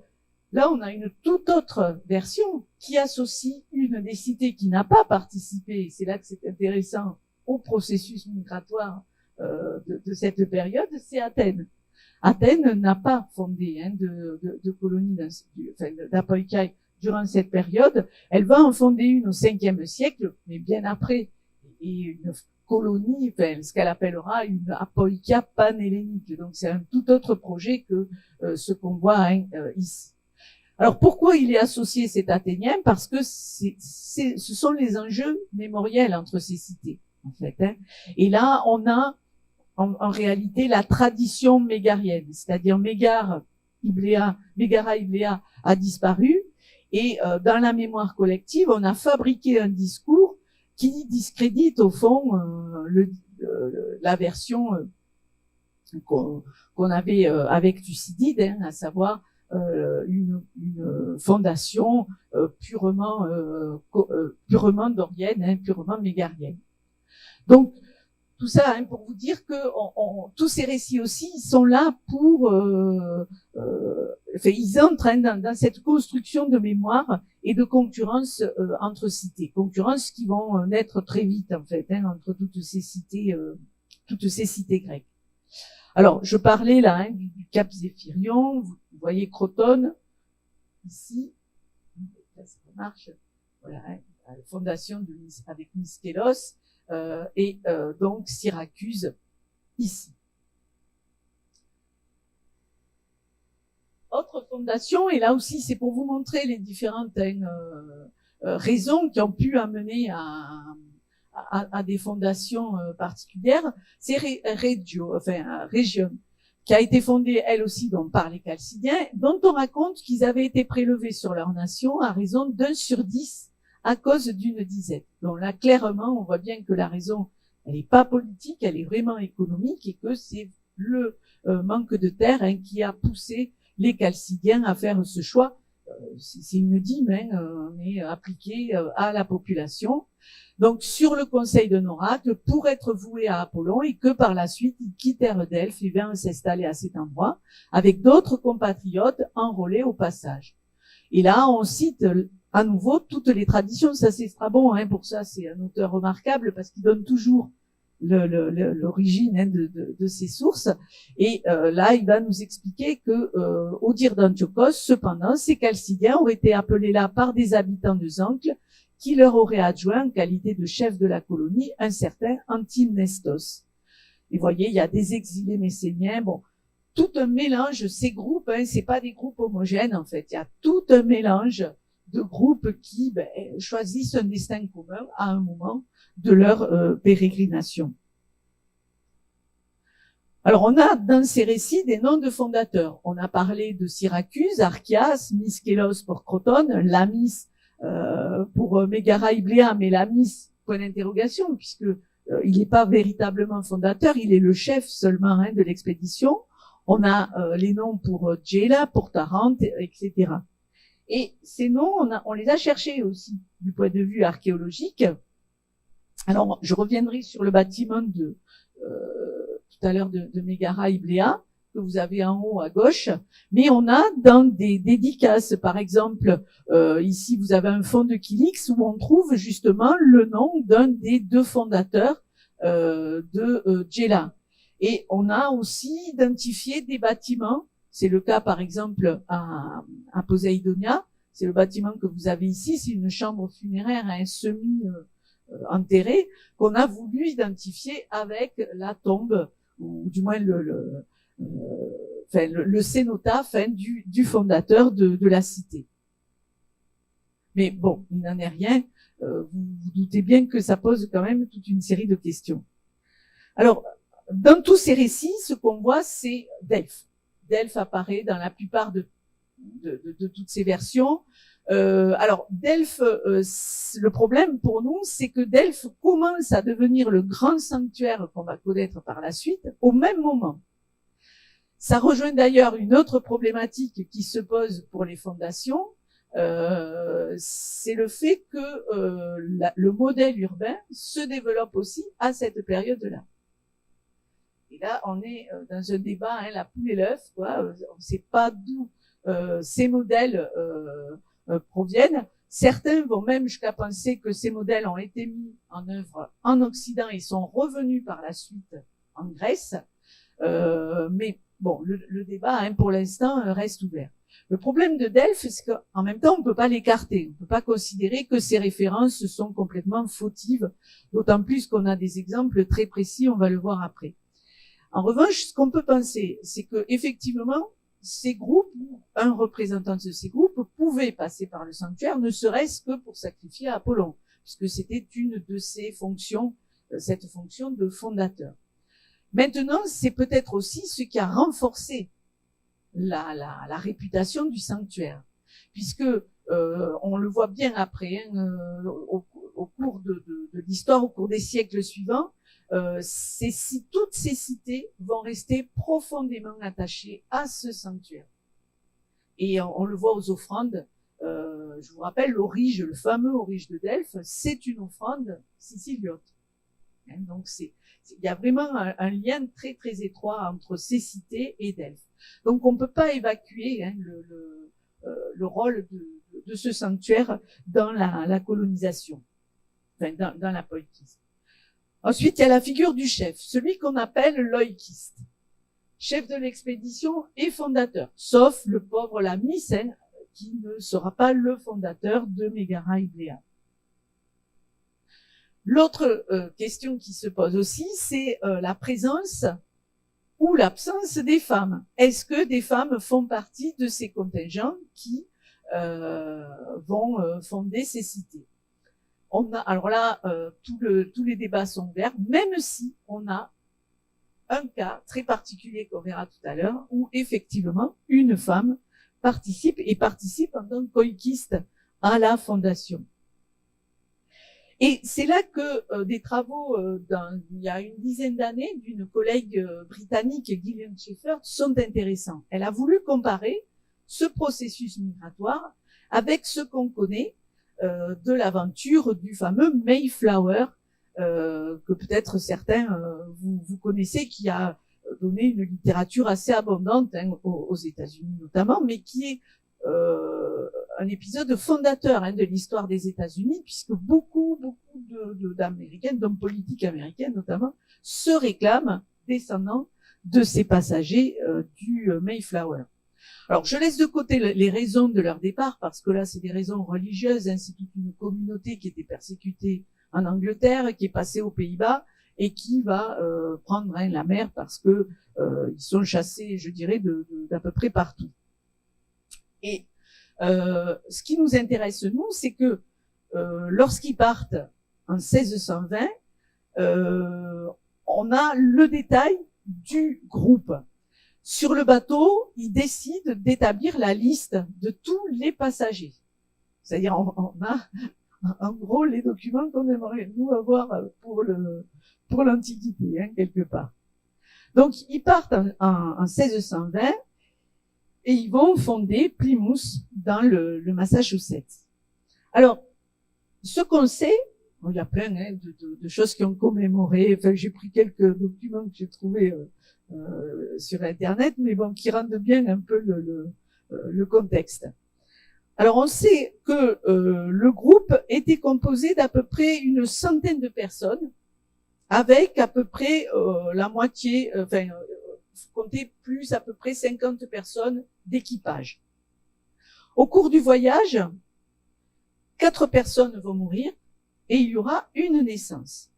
là, on a une toute autre version qui associe une des cités qui n'a pas participé, et c'est là que c'est intéressant, au processus migratoire de cette période, c'est Athènes. Athènes n'a pas fondé de colonie d'apoïkai durant cette période. Elle va en fonder une au 5e siècle, mais bien après, et une colonie, ce qu'elle appellera une apoïka panhellénique. Donc c'est un tout autre projet que ce qu'on voit ici. Alors pourquoi il est associé cet Athénien? Parce que ce sont les enjeux mémoriels entre ces cités, en fait. Et là, on a en réalité la tradition mégarienne, c'est-à-dire Mégara Ibléa a disparu, et dans la mémoire collective, on a fabriqué un discours qui discrédite au fond la version qu'on avait avec Thucydide, à savoir une fondation purement dorienne, purement mégarienne. Donc tout ça pour vous dire que tous ces récits aussi, ils sont là pour ils entrent dans cette construction de mémoire et de concurrence entre cités, concurrence qui vont naître très vite en fait entre toutes ces cités grecques. Alors, je parlais là du Cap Zéphirion, vous voyez Crotone, ici, là ça marche, voilà, la fondation avec Myskélos, et donc Syracuse, ici. Autre fondation, et là aussi c'est pour vous montrer les différentes raisons qui ont pu amener à des fondations particulières, c'est Région, qui a été fondée elle aussi donc, par les Chalcidiens, dont on raconte qu'ils avaient été prélevés sur leur nation à raison d'1 sur 10 à cause d'une disette. Donc là, clairement, on voit bien que la raison, elle n'est pas politique, elle est vraiment économique, et que c'est le manque de terre qui a poussé les Chalcidiens à faire ce choix. C'est une dîme, mais appliquée à la population. Donc, sur le conseil d'un oracle, pour être voués à Apollon, et que par la suite, ils quittèrent Delphes et vinrent s'installer à cet endroit, avec d'autres compatriotes enrôlés au passage. Et là, on cite à nouveau toutes les traditions. Ça, c'est Strabon, pour ça, c'est un auteur remarquable, parce qu'il donne toujours l'origine de ces sources. Et là, il va nous expliquer que, au dire d'Antiochos, cependant, ces Chalcidiens auraient été appelés là par des habitants de Zancle, qui leur aurait adjoint, en qualité de chef de la colonie, un certain Antimnestos. Et vous voyez, il y a des exilés messéniens, bon, tout un mélange, ces groupes, c'est pas des groupes homogènes, en fait. Il y a tout un mélange de groupes qui choisissent un destin commun à un moment de leur pérégrination. Alors, on a dans ces récits des noms de fondateurs. On a parlé de Syracuse, Archias, Myskélos pour Crotone, Lamis pour Mégara Ibléa, mais Lamis, point d'interrogation, puisque il n'est pas véritablement fondateur, il est le chef seulement de l'expédition. On a les noms pour Gela, pour Tarente, etc. Et ces noms, on les a cherchés aussi du point de vue archéologique. Alors, je reviendrai sur le bâtiment tout à l'heure de Mégara Ibléa, que vous avez en haut à gauche, mais on a dans des dédicaces, par exemple, ici vous avez un fond de Kilix où on trouve justement le nom d'un des deux fondateurs de Gela. Et on a aussi identifié des bâtiments, c'est le cas par exemple à Poséidonia, c'est le bâtiment que vous avez ici, c'est une chambre funéraire semi-enterrée qu'on a voulu identifier avec la tombe, ou du moins le cénotaphe du fondateur de la cité. Mais bon, il n'en est rien. Vous vous doutez bien que ça pose quand même toute une série de questions. Alors, dans tous ces récits, ce qu'on voit, c'est Delphes. Delphes apparaît dans la plupart de toutes ces versions. Alors, Delphes, le problème pour nous, c'est que Delphes commence à devenir le grand sanctuaire qu'on va connaître par la suite au même moment. Ça rejoint d'ailleurs une autre problématique qui se pose pour les fondations, c'est le fait que le modèle urbain se développe aussi à cette période-là. Et là, on est dans un débat, la poule et l'œuf, quoi. On ne sait pas d'où ces modèles proviennent. Certains vont même jusqu'à penser que ces modèles ont été mis en œuvre en Occident et sont revenus par la suite en Grèce. Mais bon, le débat, pour l'instant, reste ouvert. Le problème de Delphes, c'est qu'en même temps, on ne peut pas l'écarter. On ne peut pas considérer que ces références sont complètement fautives, d'autant plus qu'on a des exemples très précis, on va le voir après. En revanche, ce qu'on peut penser, c'est que effectivement, ces groupes, un représentant de ces groupes, pouvait passer par le sanctuaire, ne serait-ce que pour sacrifier à Apollon, puisque c'était une de ses fonctions, cette fonction de fondateur. Maintenant, c'est peut-être aussi ce qui a renforcé la réputation du sanctuaire, puisque on le voit bien après, au cours de l'histoire, au cours des siècles suivants, toutes ces cités vont rester profondément attachées à ce sanctuaire. Et on le voit aux offrandes. Je vous rappelle, l'orige, le fameux orige de Delphes, c'est une offrande siciliote. Donc il y a vraiment un lien très très étroit entre ces cités et Delphes. Donc on ne peut pas évacuer le rôle de ce sanctuaire dans la colonisation, dans la poétise. Ensuite, il y a la figure du chef, celui qu'on appelle l'oïkiste. chef de l'expédition et fondateur, sauf le pauvre Lamis, hein, qui ne sera pas le fondateur de Megara Ibléa. L'autre question qui se pose aussi, c'est la présence ou l'absence des femmes. Est-ce que des femmes font partie de ces contingents qui vont fonder ces cités? Alors là, tous les débats sont ouverts, même si on a un cas très particulier qu'on verra tout à l'heure, où effectivement une femme participe en tant que coïquiste à la fondation. Et c'est là que des travaux il y a une dizaine d'années d'une collègue britannique, Gillian Shepherd, sont intéressants. Elle a voulu comparer ce processus migratoire avec ce qu'on connaît de l'aventure du fameux Mayflower, que peut-être certains vous connaissez, qui a donné une littérature assez abondante, hein, aux États-Unis notamment, mais qui est un épisode fondateur, hein, de l'histoire des États-Unis, puisque beaucoup d'Américaines, d'hommes politiques américains notamment, se réclament descendants de ces passagers du Mayflower. Alors, je laisse de côté les raisons de leur départ, parce que là, c'est des raisons religieuses, hein, c'est toute une communauté qui était persécutée en Angleterre, qui est passée aux Pays-Bas, et qui va prendre, hein, la mer, parce que ils sont chassés, je dirais, d'à peu près partout. Et ce qui nous intéresse, nous, c'est que lorsqu'ils partent en 1620, on a le détail du groupe. Sur le bateau, ils décident d'établir la liste de tous les passagers. C'est-à-dire, on a en gros les documents qu'on aimerait nous avoir pour l'Antiquité, hein, quelque part. Donc, ils partent en 1620 et ils vont fonder Plymouth dans le Massachusetts. Alors, ce qu'on sait, bon, il y a plein, hein, de choses qui ont commémoré. Enfin, j'ai pris quelques documents que j'ai trouvés sur Internet, mais bon, qui rendent bien un peu le contexte. Alors, on sait que le groupe était composé d'à peu près une centaine de personnes, avec à peu près la moitié, compter plus à peu près 50 personnes d'équipage. Au cours du voyage, 4 personnes vont mourir et il y aura une naissance.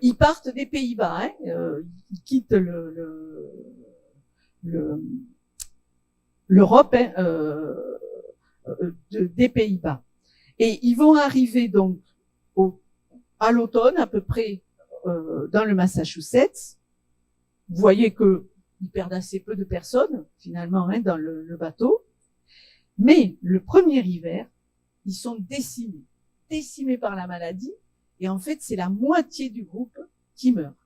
Ils partent des Pays-Bas, hein, ils quittent l'Europe, hein, des Pays-Bas. Et ils vont arriver donc à l'automne, à peu près dans le Massachusetts. Vous voyez que ils perdent assez peu de personnes, finalement, hein, dans le bateau. Mais le premier hiver, ils sont décimés par la maladie. Et en fait, c'est la moitié du groupe qui meurt.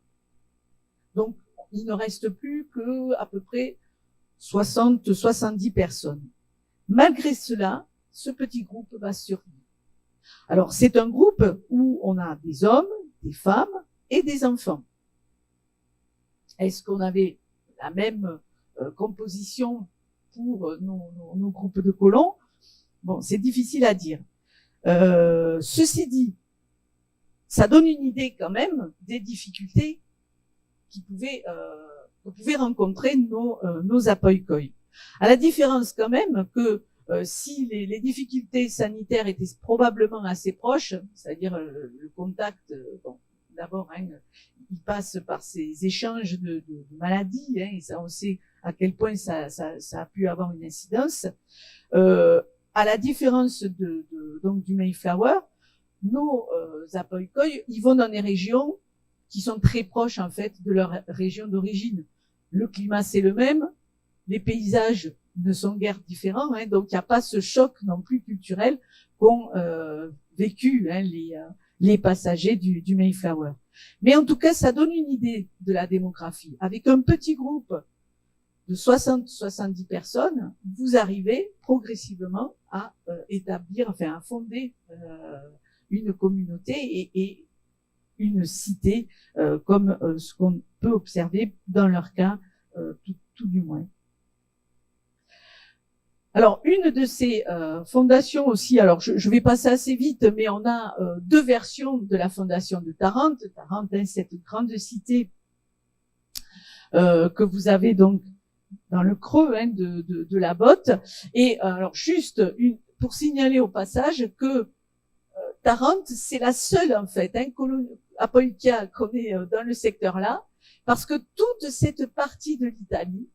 Donc, il ne reste plus que à peu près 60-70 personnes. Malgré cela, ce petit groupe va survivre. Alors, c'est un groupe où on a des hommes, des femmes et des enfants. Est-ce qu'on avait la même composition pour nos groupes de colons? Bon, c'est difficile à dire. Ceci dit, ça donne une idée quand même des difficultés que pouvaient rencontrer nos apoikoi. À la différence quand même que si les difficultés sanitaires étaient probablement assez proches, c'est-à-dire le contact, bon, d'abord, hein, il passe par ces échanges de maladies, hein, et ça, on sait à quel point ça a pu avoir une incidence. À la différence donc du Mayflower, nos apoikoi, ils vont dans des régions qui sont très proches en fait de leur région d'origine. Le climat c'est le même, les paysages ne sont guère différents, hein, donc il n'y a pas ce choc non plus culturel qu'ont vécu, hein, les passagers du Mayflower. Mais en tout cas, ça donne une idée de la démographie. Avec un petit groupe de 60-70 personnes, vous arrivez progressivement à établir, enfin à fonder une communauté et une cité, comme ce qu'on peut observer dans leur cas, tout du moins. Alors, une de ces fondations aussi, alors je vais passer assez vite, mais on a 2 versions de la fondation de Tarente. Tarente, hein, cette grande cité que vous avez donc dans le creux hein, de la botte. Et alors juste pour signaler au passage que Tarente, c'est la seule en fait Apoikia qu'on est dans le secteur là, parce que toute cette partie de l'Italie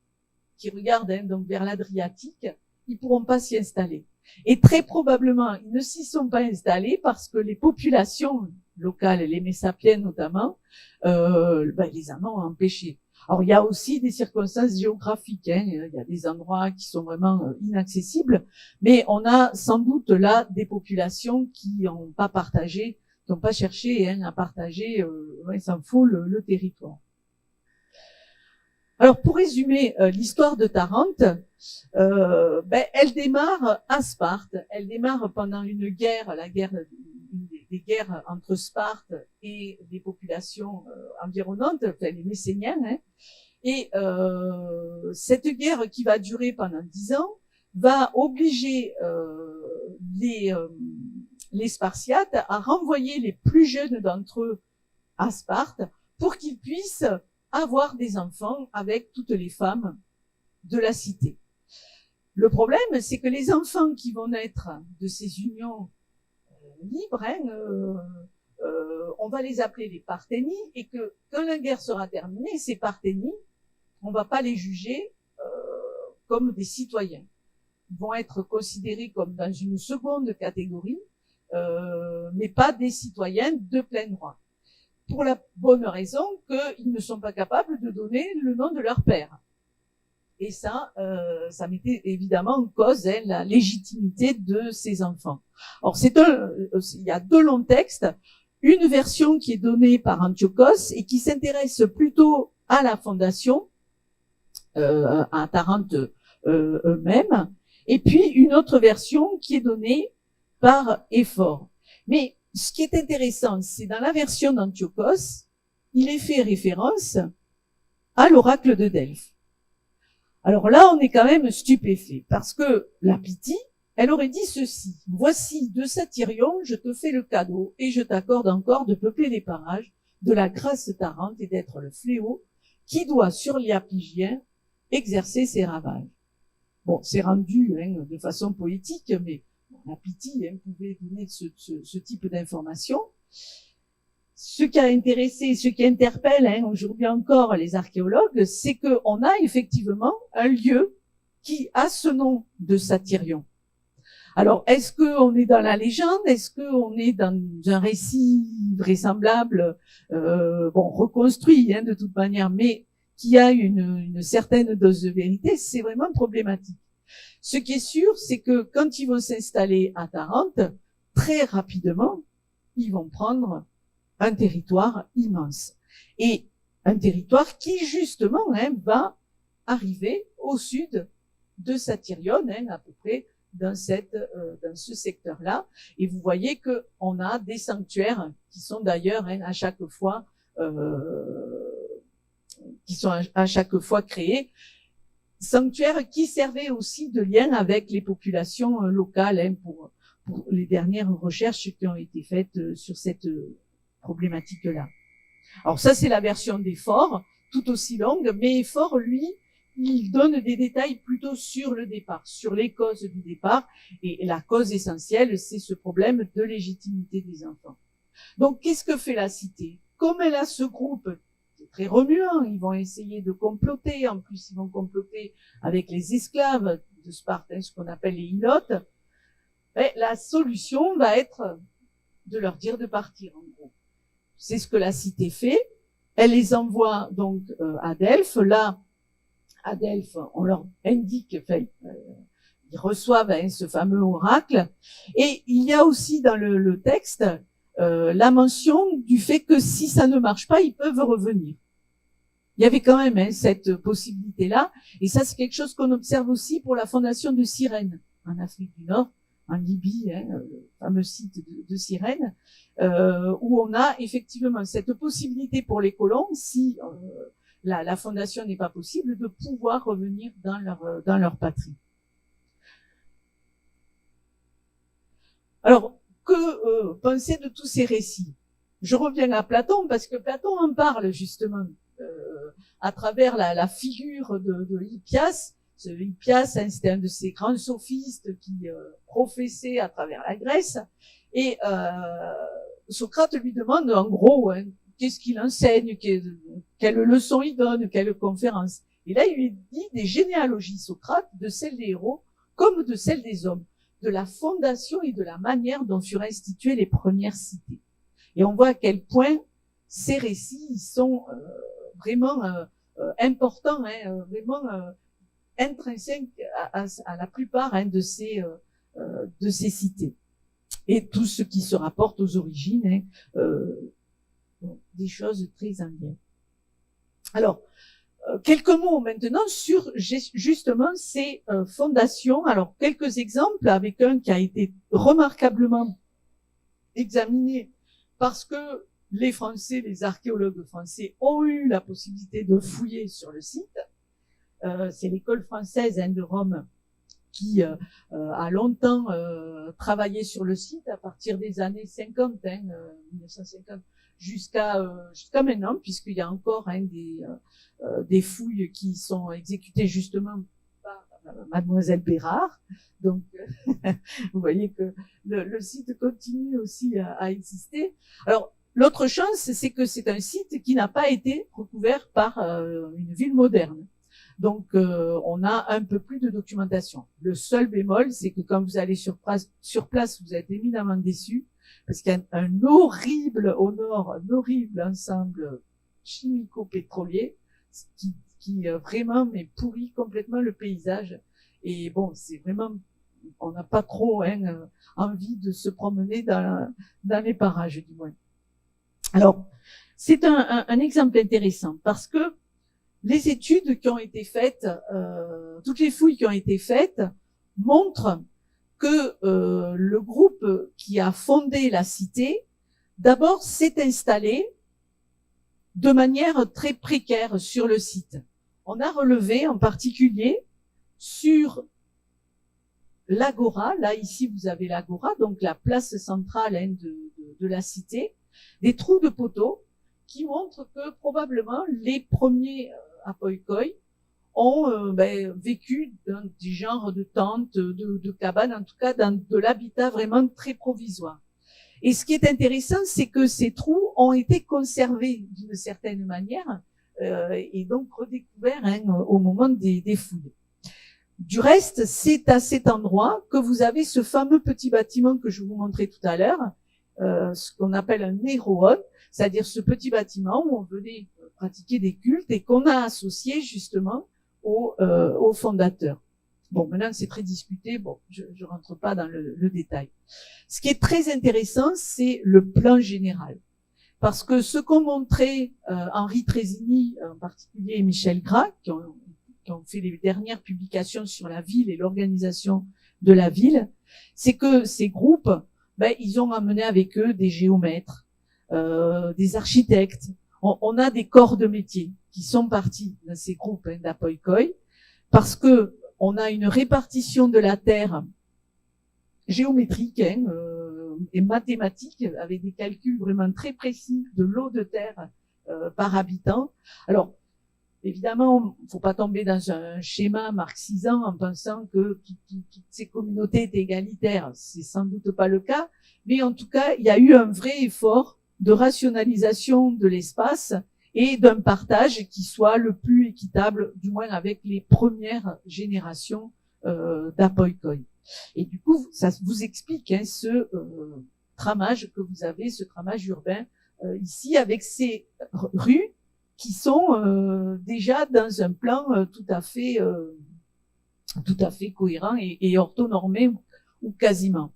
qui regarde hein, donc vers l'Adriatique, ils pourront pas s'y installer. Et très probablement, ils ne s'y sont pas installés parce que les populations locales, les Messapiens notamment, les en ont empêchés. Alors, il y a aussi des circonstances géographiques. Hein. Il y a des endroits qui sont vraiment inaccessibles, mais on a sans doute là des populations qui n'ont pas partagé, qui n'ont pas cherché hein, à partager, s'en fout, le territoire. Alors, pour résumer l'histoire de Tarente, elle démarre à Sparte. Elle démarre pendant une guerre, des guerres entre Sparte et les populations environnantes, enfin les Messéniens. Hein. Et cette guerre qui va durer pendant 10 ans va obliger les Spartiates à renvoyer les plus jeunes d'entre eux à Sparte pour qu'ils puissent avoir des enfants avec toutes les femmes de la cité. Le problème, c'est que les enfants qui vont naître de ces unions libres, hein, on va les appeler les Parthénies, et que quand la guerre sera terminée, ces Parthénies, on va pas les juger comme des citoyens. Ils vont être considérés comme dans une seconde catégorie, mais pas des citoyens de plein droit. Pour la bonne raison qu'ils ne sont pas capables de donner le nom de leur père. Et ça mettait évidemment en cause hein, la légitimité de ces enfants. Alors il y a 2 longs textes, une version qui est donnée par Antiochos et qui s'intéresse plutôt à la fondation, à Tarente eux-mêmes, et puis une autre version qui est donnée par Éphore. Mais ce qui est intéressant, c'est dans la version d'Antiochos, il est fait référence à l'oracle de Delphes. Alors là, on est quand même stupéfait, parce que la Pythie, elle aurait dit ceci: voici de Satyrion, je te fais le cadeau, et je t'accorde encore de peupler les parages de la grasse Tarente et d'être le fléau qui doit sur les Aplygiens exercer ses ravages. Bon, c'est rendu hein, de façon poétique, mais la Pythie hein, pouvait donner ce type d'informations. Ce qui a intéressé, ce qui interpelle hein, aujourd'hui encore les archéologues, c'est qu'on a effectivement un lieu qui a ce nom de Satyrion. Alors, est-ce qu'on est dans la légende? Est-ce qu'on est dans un récit vraisemblable, reconstruit hein, de toute manière, mais qui a une certaine dose de vérité? C'est vraiment problématique. Ce qui est sûr, c'est que quand ils vont s'installer à Tarente, très rapidement, ils vont prendre un territoire immense. Et un territoire qui, justement, hein, va arriver au sud de Satyrion, hein, à peu près dans ce secteur-là. Et vous voyez que on a des sanctuaires qui sont d'ailleurs hein, à chaque fois créés. Sanctuaires qui servaient aussi de lien avec les populations locales hein, pour les dernières recherches qui ont été faites sur cette problématique-là. Alors ça, c'est la version d'Éphore, tout aussi longue, mais Éphore, lui, il donne des détails plutôt sur le départ, sur les causes du départ, et la cause essentielle, c'est ce problème de légitimité des enfants. Donc, qu'est-ce que fait la cité? Comme elle a ce groupe très remuant, ils vont essayer de comploter, en plus ils vont comploter avec les esclaves de Sparte, hein, ce qu'on appelle les ilotes, la solution va être de leur dire de partir, en gros. C'est ce que la cité fait. Elle les envoie donc à Delphes. Là, à Delphes, on leur indique, ils reçoivent hein, ce fameux oracle. Et il y a aussi dans le texte la mention du fait que si ça ne marche pas, ils peuvent revenir. Il y avait quand même hein, cette possibilité-là. Et ça, c'est quelque chose qu'on observe aussi pour la fondation de Cyrène, en Afrique du Nord, en Libye, hein, le fameux site de Cyrène, où on a effectivement cette possibilité pour les colons, si la fondation n'est pas possible, de pouvoir revenir dans leur patrie. Alors, que penser de tous ces récits? Je reviens à Platon, parce que Platon en parle justement à travers la figure de Hippias. Hippias, hein, c'était un de ces grands sophistes qui professait à travers la Grèce. Et Socrate lui demande, en gros, hein, qu'est-ce qu'il enseigne, quelle leçon il donne, quelle conférence. Et là, il lui dit des généalogies, Socrate, de celles des héros comme de celles des hommes, de la fondation et de la manière dont furent instituées les premières cités. Et on voit à quel point ces récits sont vraiment importants, hein, vraiment intrinsèques à la plupart hein, de ces cités. Et tout ce qui se rapporte aux origines, hein, des choses très en lien. Alors, quelques mots maintenant sur justement ces fondations. Alors, quelques exemples avec un qui a été remarquablement examiné parce que les Français, les archéologues français ont eu la possibilité de fouiller sur le site. C'est l'école française hein, de Rome qui a longtemps travaillé sur le site à partir des années 50, hein, 1950, jusqu'à maintenant, puisqu'il y a encore hein, des fouilles qui sont exécutées justement par Mademoiselle Bérard. Donc, vous voyez que le site continue aussi à exister. Alors, l'autre chance, c'est que c'est un site qui n'a pas été recouvert par une ville moderne. Donc, on a un peu plus de documentation. Le seul bémol, c'est que quand vous allez sur place, vous êtes éminemment déçus, parce qu'il y a un horrible, au nord, un horrible ensemble chimico-pétrolier qui vraiment pourrit complètement le paysage. Et bon, c'est vraiment, on n'a pas trop hein, envie de se promener dans les parages, du moins. Alors, c'est un exemple intéressant parce que les études qui ont été faites, toutes les fouilles qui ont été faites montrent que le groupe qui a fondé la cité, d'abord s'est installé de manière très précaire sur le site. On a relevé en particulier sur l'agora, là ici vous avez l'agora, donc la place centrale hein, de la cité, des trous de poteaux qui montrent que probablement les premiers Apoikoi ont vécu dans des genres de tentes, de cabanes, en tout cas dans de l'habitat vraiment très provisoire. Et ce qui est intéressant, c'est que ces trous ont été conservés d'une certaine manière et donc redécouverts hein, au moment des fouilles. Du reste, c'est à cet endroit que vous avez ce fameux petit bâtiment que je vous montrais tout à l'heure, ce qu'on appelle un néroon, c'est-à-dire ce petit bâtiment où on venait pratiquer des cultes et qu'on a associé justement au fondateur. Bon, maintenant c'est très discuté, bon, je rentre pas dans le détail. Ce qui est très intéressant, c'est le plan général. Parce que ce qu'ont montré Henri Trézini, en particulier, et Michel Gras, qui ont fait les dernières publications sur la ville et l'organisation de la ville, c'est que ces groupes, ils ont amené avec eux des géomètres, des architectes. On a des corps de métier qui sont partis dans ces groupes hein, d'Apoikoi, parce que on a une répartition de la terre géométrique hein, et mathématique, avec des calculs vraiment très précis de l'eau de terre par habitant. Alors, évidemment, il ne faut pas tomber dans un schéma marxisant en pensant que toutes ces communautés étaient égalitaires. C'est sans doute pas le cas, mais en tout cas, il y a eu un vrai effort de rationalisation de l'espace et d'un partage qui soit le plus équitable, du moins avec les premières générations d'Apoikoi. Et du coup, ça vous explique hein, ce tramage que vous avez, ce tramage urbain ici, avec ces rues qui sont déjà dans un plan tout à fait cohérent et orthonormé ou quasiment.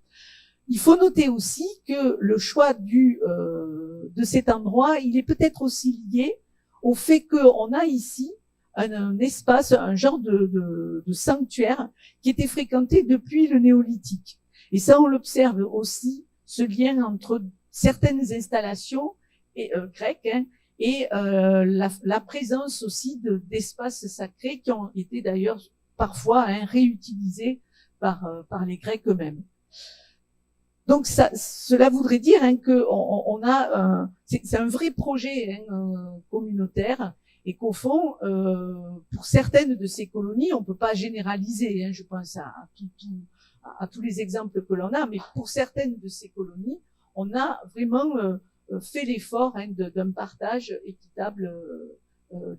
Il faut noter aussi que le choix de cet endroit, il est peut-être aussi lié au fait qu'on a ici un espace, un genre de sanctuaire qui était fréquenté depuis le néolithique. Et ça, on l'observe aussi, ce lien entre certaines installations grecques hein, et la présence aussi d'espaces sacrés qui ont été d'ailleurs parfois hein, réutilisés par les Grecs eux-mêmes. Donc cela voudrait dire hein, que on a c'est un vrai projet hein, communautaire et qu'au fond, pour certaines de ces colonies, on peut pas généraliser, hein, je pense à tous les exemples que l'on a, mais pour certaines de ces colonies, on a vraiment fait l'effort hein, d'un partage équitable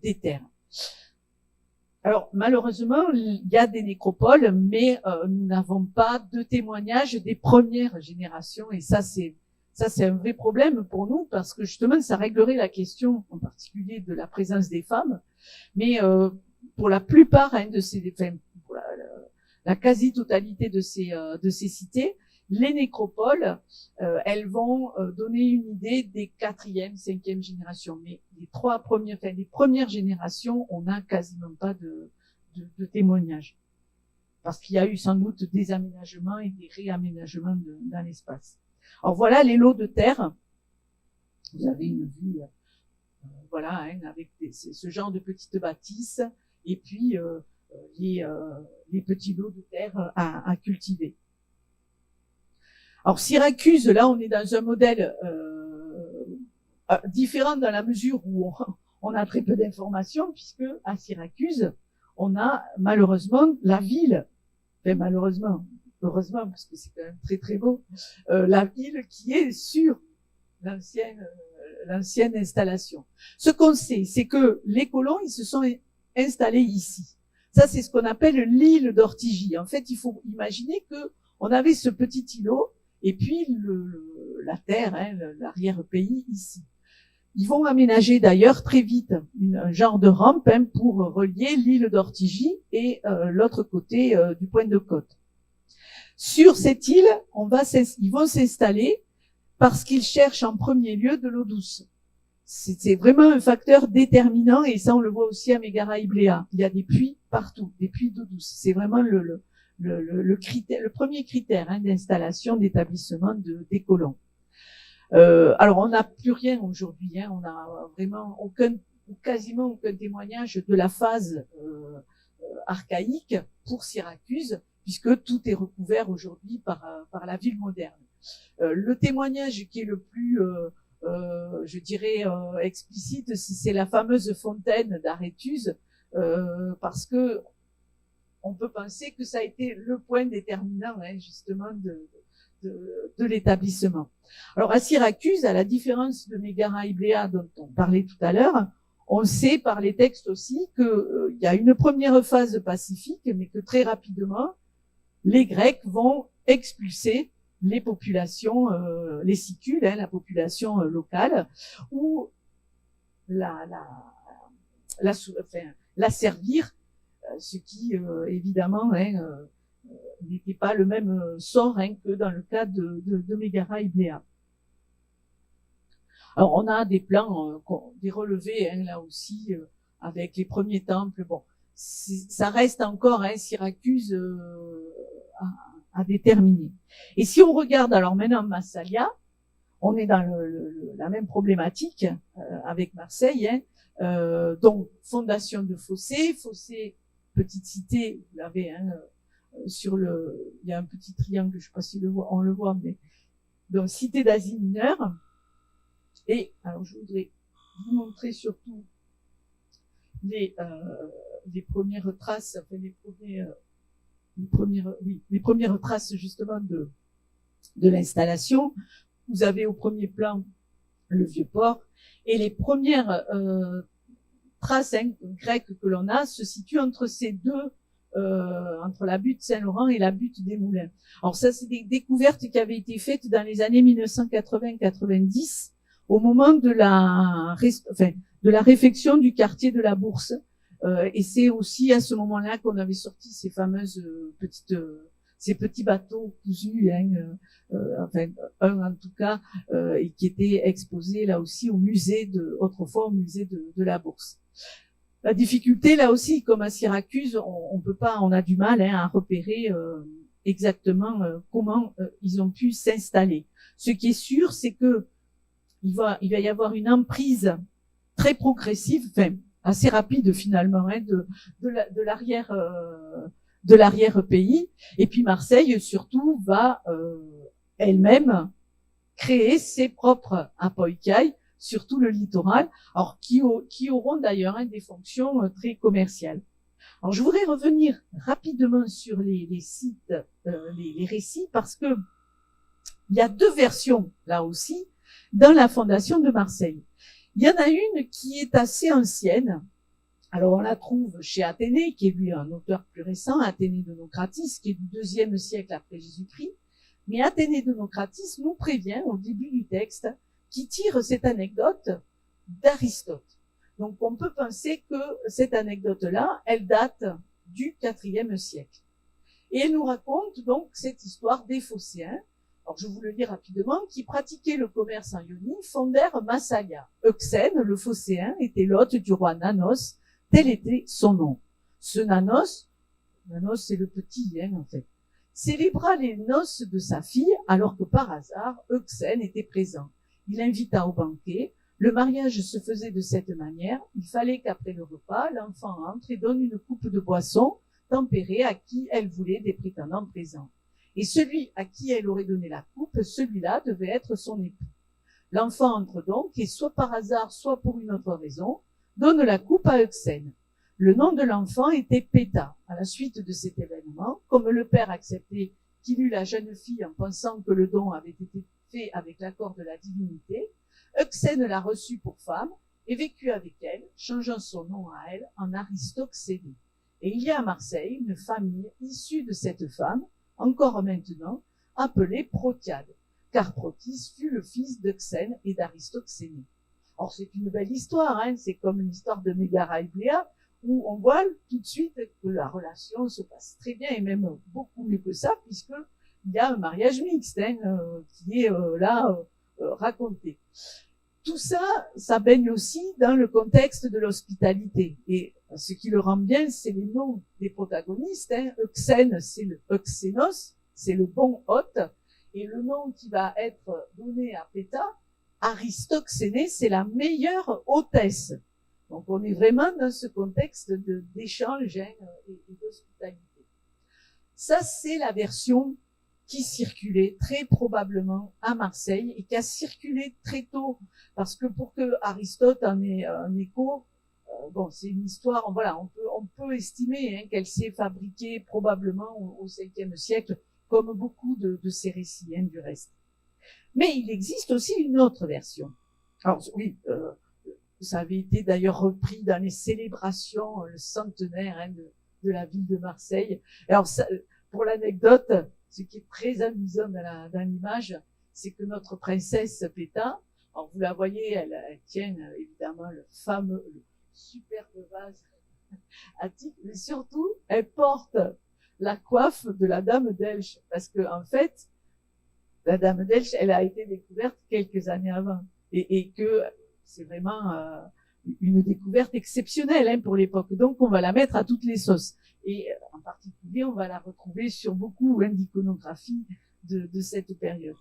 des terres. Alors malheureusement, il y a des nécropoles, mais nous n'avons pas de témoignages des premières générations, et ça c'est un vrai problème pour nous, parce que justement ça réglerait la question en particulier de la présence des femmes, mais pour la plupart hein, de ces, enfin, pour la quasi-totalité de ces cités, les nécropoles, elles vont donner une idée des 4e, 5e générations. Mais les premières générations, on n'a quasiment pas de témoignages. Parce qu'il y a eu sans doute des aménagements et des réaménagements dans l'espace. Alors voilà les lots de terre. Vous avez une vue, voilà, hein, avec ce genre de petites bâtisses, et puis les petits lots de terre à cultiver. Alors Syracuse, là, on est dans un modèle différent dans la mesure où on a très peu d'informations, puisque à Syracuse, on a malheureusement la ville, enfin malheureusement, heureusement, parce que c'est quand même très très beau, la ville qui est sur l'ancienne installation. Ce qu'on sait, c'est que les colons, ils se sont installés ici. Ça, c'est ce qu'on appelle l'île d'Ortigie. En fait, il faut imaginer que on avait ce petit îlot, et puis la terre, hein, l'arrière-pays ici. Ils vont aménager d'ailleurs très vite un genre de rampe hein, pour relier l'île d'Ortigie et l'autre côté du point de côte. Sur cette île, ils vont s'installer parce qu'ils cherchent en premier lieu de l'eau douce. C'est vraiment un facteur déterminant, et ça on le voit aussi à Mégara-Ibléa. Il y a des puits partout, des puits d'eau douce. C'est vraiment le premier critère hein, d'installation, d'établissement des colons. Alors on n'a plus rien aujourd'hui, hein, on n'a vraiment quasiment aucun témoignage de la phase archaïque pour Syracuse, puisque tout est recouvert aujourd'hui par la ville moderne. Le témoignage qui est le plus je dirais explicite, c'est la fameuse fontaine d'Arétuse, parce que on peut penser que ça a été le point déterminant hein, justement de l'établissement. Alors à Syracuse, à la différence de Mégara-Ibléa dont on parlait tout à l'heure, on sait par les textes aussi qu'il y a une première phase pacifique, mais que très rapidement, les Grecs vont expulser les populations, les sicules, hein, la population locale, ou l'asservir, ce qui évidemment hein, n'était pas le même sort hein, que dans le cas de Mégara-Ibléa. Alors on a des plans, des relevés hein, là aussi avec les premiers temples. Bon, ça reste encore hein, Syracuse à déterminer. Et si on regarde alors maintenant Massalia, on est dans la même problématique avec Marseille. Hein, donc fondation de fossés, petite cité, vous l'avez hein, il y a un petit triangle, je sais pas si on le voit, mais donc cité d'Asie mineure. Et alors je voudrais vous montrer surtout les premières traces, enfin les premières traces justement de l'installation. Vous avez au premier plan le vieux port, et les premières traces hein, grecques que l'on a se situent entre ces deux, entre la butte Saint-Laurent et la butte des Moulins. Alors ça, c'est des découvertes qui avaient été faites dans les années 1980-90, au moment de la réfection du quartier de la Bourse. Et c'est aussi à ce moment-là qu'on avait sorti ces fameuses ces petits bateaux cousus, hein, enfin un en tout cas, et qui était exposé là aussi autrefois au musée de la Bourse. La difficulté là aussi, comme à Syracuse, on a du mal hein, à repérer exactement comment ils ont pu s'installer. Ce qui est sûr, c'est que il va y avoir une emprise très progressive, enfin assez rapide finalement, hein, de l'arrière-pays. Et puis Marseille surtout va elle-même créer ses propres apoikai sur tout le littoral, alors qui auront d'ailleurs des fonctions très commerciales. Alors je voudrais revenir rapidement sur les sites, les récits, parce que il y a deux versions là aussi dans la fondation de Marseille. Il y en a une qui est assez ancienne. Alors on la trouve chez Athénée, qui est lui un auteur plus récent, Athénée de Naucratis, qui est du IIe siècle après Jésus-Christ. Mais Athénée de Naucratis nous prévient au début du texte qu'il tire cette anecdote d'Aristote. Donc on peut penser que cette anecdote-là, elle date du IVe siècle. Et elle nous raconte donc cette histoire des Phocéens, alors je vous le lis rapidement, qui pratiquaient le commerce en Ionie, fondèrent Massalia. Euxène, le Phocéen, était l'hôte du roi Nanos, tel était son nom. Ce Nanos c'est le petit, en fait, célébra les noces de sa fille, alors que par hasard, Euxène était présent. Il invita au banquet. Le mariage se faisait de cette manière. Il fallait qu'après le repas, l'enfant entre et donne une coupe de boisson tempérée à qui elle voulait des prétendants présents. Et celui à qui elle aurait donné la coupe, celui-là devait être son époux. L'enfant entre donc, et soit par hasard, soit pour une autre raison, donne la coupe à Euxène. Le nom de l'enfant était Péta. À la suite de cet événement, comme le père acceptait qu'il eût la jeune fille en pensant que le don avait été fait avec l'accord de la divinité, Euxène la reçut pour femme et vécut avec elle, changeant son nom à elle en Aristoxénée. Et il y a à Marseille une famille issue de cette femme, encore maintenant, appelée Protiade, car Protis fut le fils d'Euxène et d'Aristoxénée. Or, c'est une belle histoire, c'est comme l'histoire de Mégara et Bléa, où on voit tout de suite que la relation se passe très bien, et même beaucoup mieux que ça, puisqu'il y a un mariage mixte qui est raconté. Tout ça, ça baigne aussi dans le contexte de l'hospitalité. Et ce qui le rend bien, c'est les noms des protagonistes. Euxène, c'est le Euxénos, c'est le bon hôte. Et le nom qui va être donné à Péta, Aristoxénée, c'est la meilleure hôtesse. Donc on est vraiment dans ce contexte d'échange et d'hospitalité. Ça, c'est la version qui circulait très probablement à Marseille et qui a circulé très tôt, parce que pour que Aristote en ait un écho, c'est une histoire, voilà, on peut estimer qu'elle s'est fabriquée probablement au 5e siècle, comme beaucoup de ces récits, du reste. Mais il existe aussi une autre version. Alors oui, ça avait été d'ailleurs repris dans les célébrations, le centenaire de la ville de Marseille. Alors ça, pour l'anecdote, ce qui est très amusant dans l'image, c'est que notre princesse Péta, alors vous la voyez, elle tient évidemment le superbe vase attique, mais surtout, elle porte la coiffe de la dame d'Elche, parce que en fait, la dame d'Elche, elle a été découverte quelques années avant, et que c'est vraiment une découverte exceptionnelle pour l'époque. Donc, on va la mettre à toutes les sauces. Et en particulier, on va la retrouver sur beaucoup d'iconographies de cette période.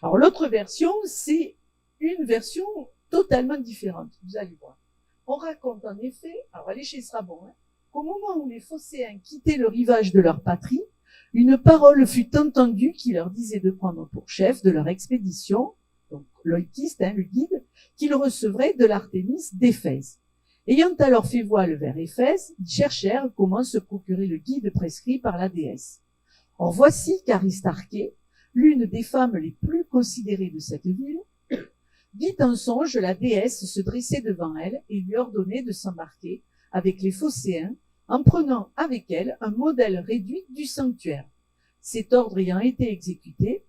Alors, l'autre version, c'est une version totalement différente. Vous allez voir. On raconte en effet, alors allez chez Strabon, qu'au moment où les Phocéens quittaient le rivage de leur patrie, une parole fut entendue qui leur disait de prendre pour chef de leur expédition, donc l'oïkiste, le guide, qu'ils recevraient de l'Artémis d'Éphèse. Ayant alors fait voile vers Éphèse, ils cherchèrent comment se procurer le guide prescrit par la déesse. Or voici qu'Aristarchée, l'une des femmes les plus considérées de cette ville, vit en songe la déesse se dresser devant elle et lui ordonner de s'embarquer avec les Phocéens en prenant avec elle un modèle réduit du sanctuaire. Cet ordre ayant été exécuté,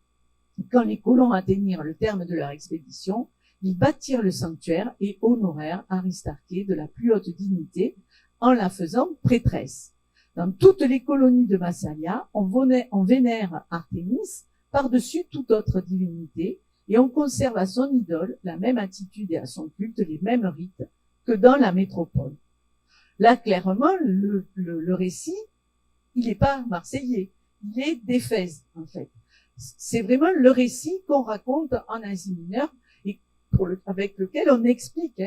quand les colons atteignirent le terme de leur expédition, ils bâtirent le sanctuaire et honorèrent Aristarchée de la plus haute dignité en la faisant prêtresse. Dans toutes les colonies de Massalia, on vénère Artémis par-dessus toute autre divinité et on conserve à son idole la même attitude et à son culte les mêmes rites que dans la métropole. Là, clairement, le récit, il n'est pas marseillais, il est d'Éphèse, en fait. C'est vraiment le récit qu'on raconte en Asie mineure et avec lequel on explique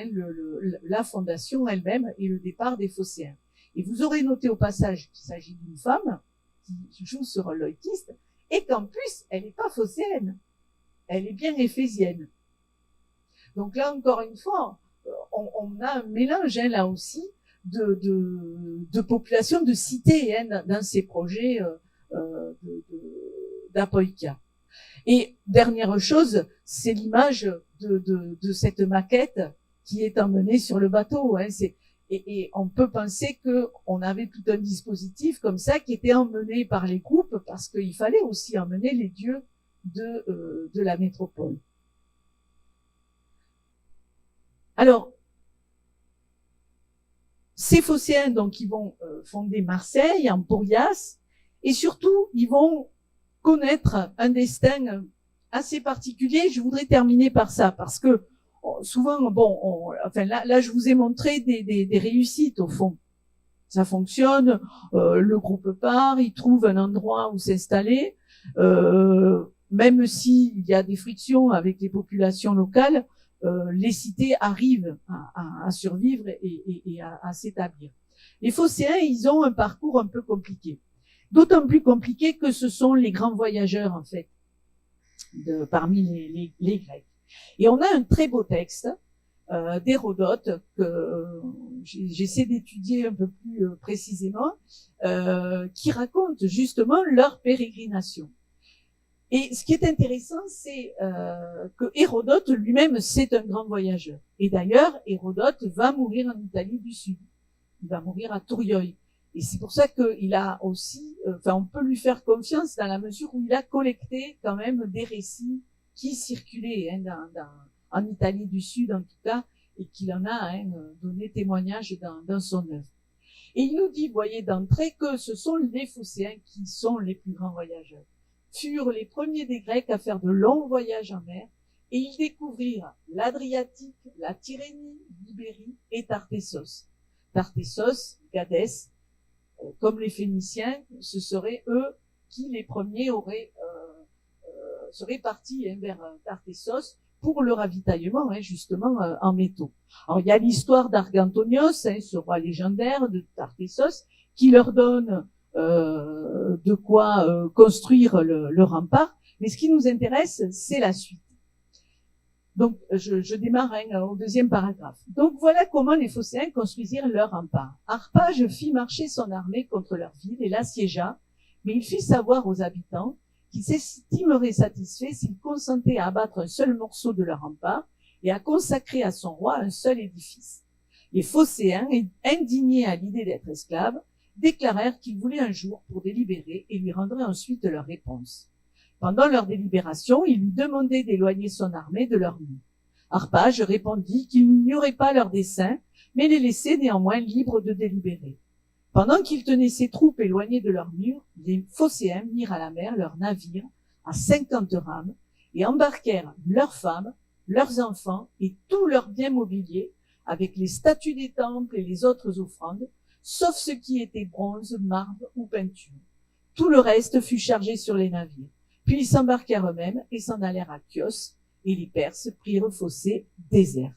la fondation elle-même et le départ des Phocéens. Et vous aurez noté au passage qu'il s'agit d'une femme qui joue ce rôle loïkiste et qu'en plus, elle n'est pas phocéenne, elle est bien éphésienne. Donc là, encore une fois, on a un mélange, hein, là aussi, de populations, de cités, hein, dans ces projets d'Apoikia. Et dernière chose, c'est l'image de cette maquette qui est emmenée sur le bateau. Hein. Et on peut penser qu'on avait tout un dispositif comme ça qui était emmené par les groupes parce qu'il fallait aussi emmener les dieux de la métropole. Alors, ces Phocéens, donc, ils vont fonder Marseille, Emporias, et surtout, ils vont connaître un destin assez particulier. Je voudrais terminer par ça, parce que souvent, bon, enfin là, je vous ai montré des réussites au fond. Ça fonctionne, le groupe part, il trouve un endroit où s'installer, même s'il y a des frictions avec les populations locales, les cités arrivent à survivre et à s'établir. Les Phocéens, ils ont un parcours un peu compliqué. D'autant plus compliqué que ce sont les grands voyageurs, en fait, parmi les Grecs. Et on a un très beau texte d'Hérodote que j'essaie d'étudier un peu plus précisément, qui raconte justement leur pérégrination. Et ce qui est intéressant, c'est que Hérodote lui-même, c'est un grand voyageur. Et d'ailleurs, Hérodote va mourir en Italie du Sud. Il va mourir à Tourioi. Et c'est pour ça qu'il a aussi, on peut lui faire confiance dans la mesure où il a collecté quand même des récits qui circulaient en Italie du Sud en tout cas, et qu'il en a donné témoignage dans son œuvre. Et il nous dit, vous voyez, d'entrée que ce sont les Phocéens qui sont les plus grands voyageurs. Furent les premiers des Grecs à faire de longs voyages en mer, et ils découvrirent l'Adriatique, la Tyrrhénie, l'Ibérie et Tartessos. Tartessos, Gadès, comme les Phéniciens, ce seraient eux qui les premiers seraient partis vers Tartessos pour le ravitaillement, justement, en métaux. Alors, il y a l'histoire d'Argantonios, ce roi légendaire de Tartessos, qui leur donne de quoi construire le rempart. Mais ce qui nous intéresse, c'est la suite. Donc, je démarre au deuxième paragraphe. Donc, voilà comment les Phocéens construisirent leur rempart. Harpage fit marcher son armée contre leur ville et l'assiégea, mais il fit savoir aux habitants qu'ils s'estimeraient satisfaits s'ils consentaient à abattre un seul morceau de leur rempart et à consacrer à son roi un seul édifice. Les Phocéens, indignés à l'idée d'être esclaves, déclarèrent qu'ils voulaient un jour pour délibérer et lui rendraient ensuite leur réponse. Pendant leur délibération, ils lui demandaient d'éloigner son armée de leur mur. Harpage répondit qu'il n'ignorait pas leur dessein, mais les laissait néanmoins libres de délibérer. Pendant qu'il tenait ses troupes éloignées de leur mur, les Phocéens mirent à la mer leurs navires à 50 rames et embarquèrent leurs femmes, leurs enfants et tous leurs biens mobiliers avec les statues des temples et les autres offrandes, sauf ce qui était bronze, marbre ou peinture. Tout le reste fut chargé sur les navires. Puis ils s'embarquèrent eux-mêmes et s'en allèrent à Chios, et les Perses prirent Phocée déserte.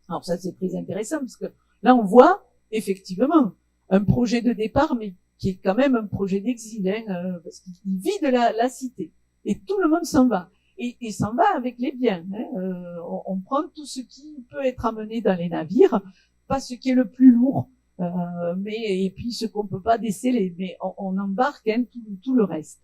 Alors ça, c'est très intéressant, parce que là, on voit, effectivement, un projet de départ, mais qui est quand même un projet d'exil, parce qu'il vit de la cité. Et tout le monde s'en va. Et s'en va avec les biens. On prend tout ce qui peut être amené dans les navires, pas ce qui est le plus lourd, et puis ce qu'on peut pas déceler, mais on embarque tout le reste.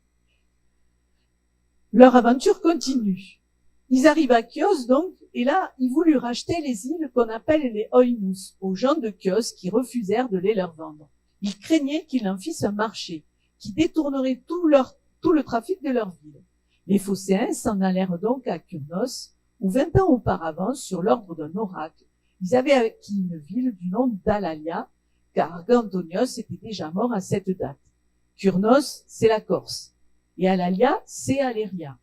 Leur aventure continue. Ils arrivent à Chios, donc, et là, ils voulurent racheter les îles qu'on appelle les Oïnous, aux gens de Chios qui refusèrent de les leur vendre. Ils craignaient qu'ils en fissent un marché, qui détournerait tout le trafic de leur ville. Les Phocéens s'en allèrent donc à Kurnos, où 20 ans auparavant, sur l'ordre d'un oracle, ils avaient acquis une ville du nom d'Alalia, car Argantonios était déjà mort à cette date. Kurnos, c'est la Corse. Et Alalia, c'est Aléria.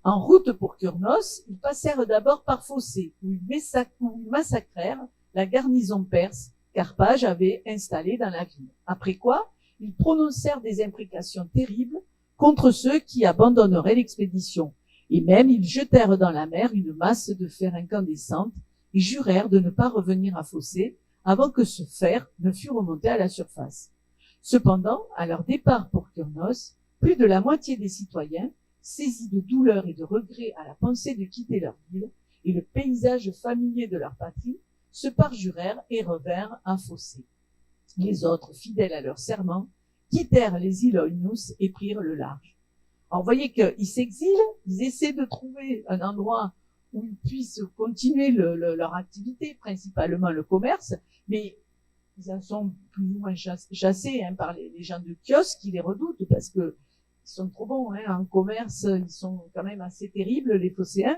En route pour Kurnos, ils passèrent d'abord par Phocée, où ils massacrèrent la garnison perse qu'Harpage avait installée dans la ville. Après quoi, ils prononcèrent des imprécations terribles contre ceux qui abandonneraient l'expédition. Et même, ils jetèrent dans la mer une masse de fer incandescente et jurèrent de ne pas revenir à Phocée avant que ce fer ne fût remonté à la surface. Cependant, à leur départ pour Kurnos, plus de la moitié des citoyens saisis de douleur et de regret à la pensée de quitter leur ville et le paysage familier de leur patrie, se parjurèrent et revinrent à Phocée. Les autres, fidèles à leur serment, quittèrent les îles Oïnous et prirent le large. Alors, vous voyez qu'ils s'exilent, ils essaient de trouver un endroit où ils puissent continuer leur activité, principalement le commerce, mais ils en sont plus ou moins chassés par les gens de Chios qui les redoutent parce que ils sont trop bons en commerce, ils sont quand même assez terribles, les Phocéens.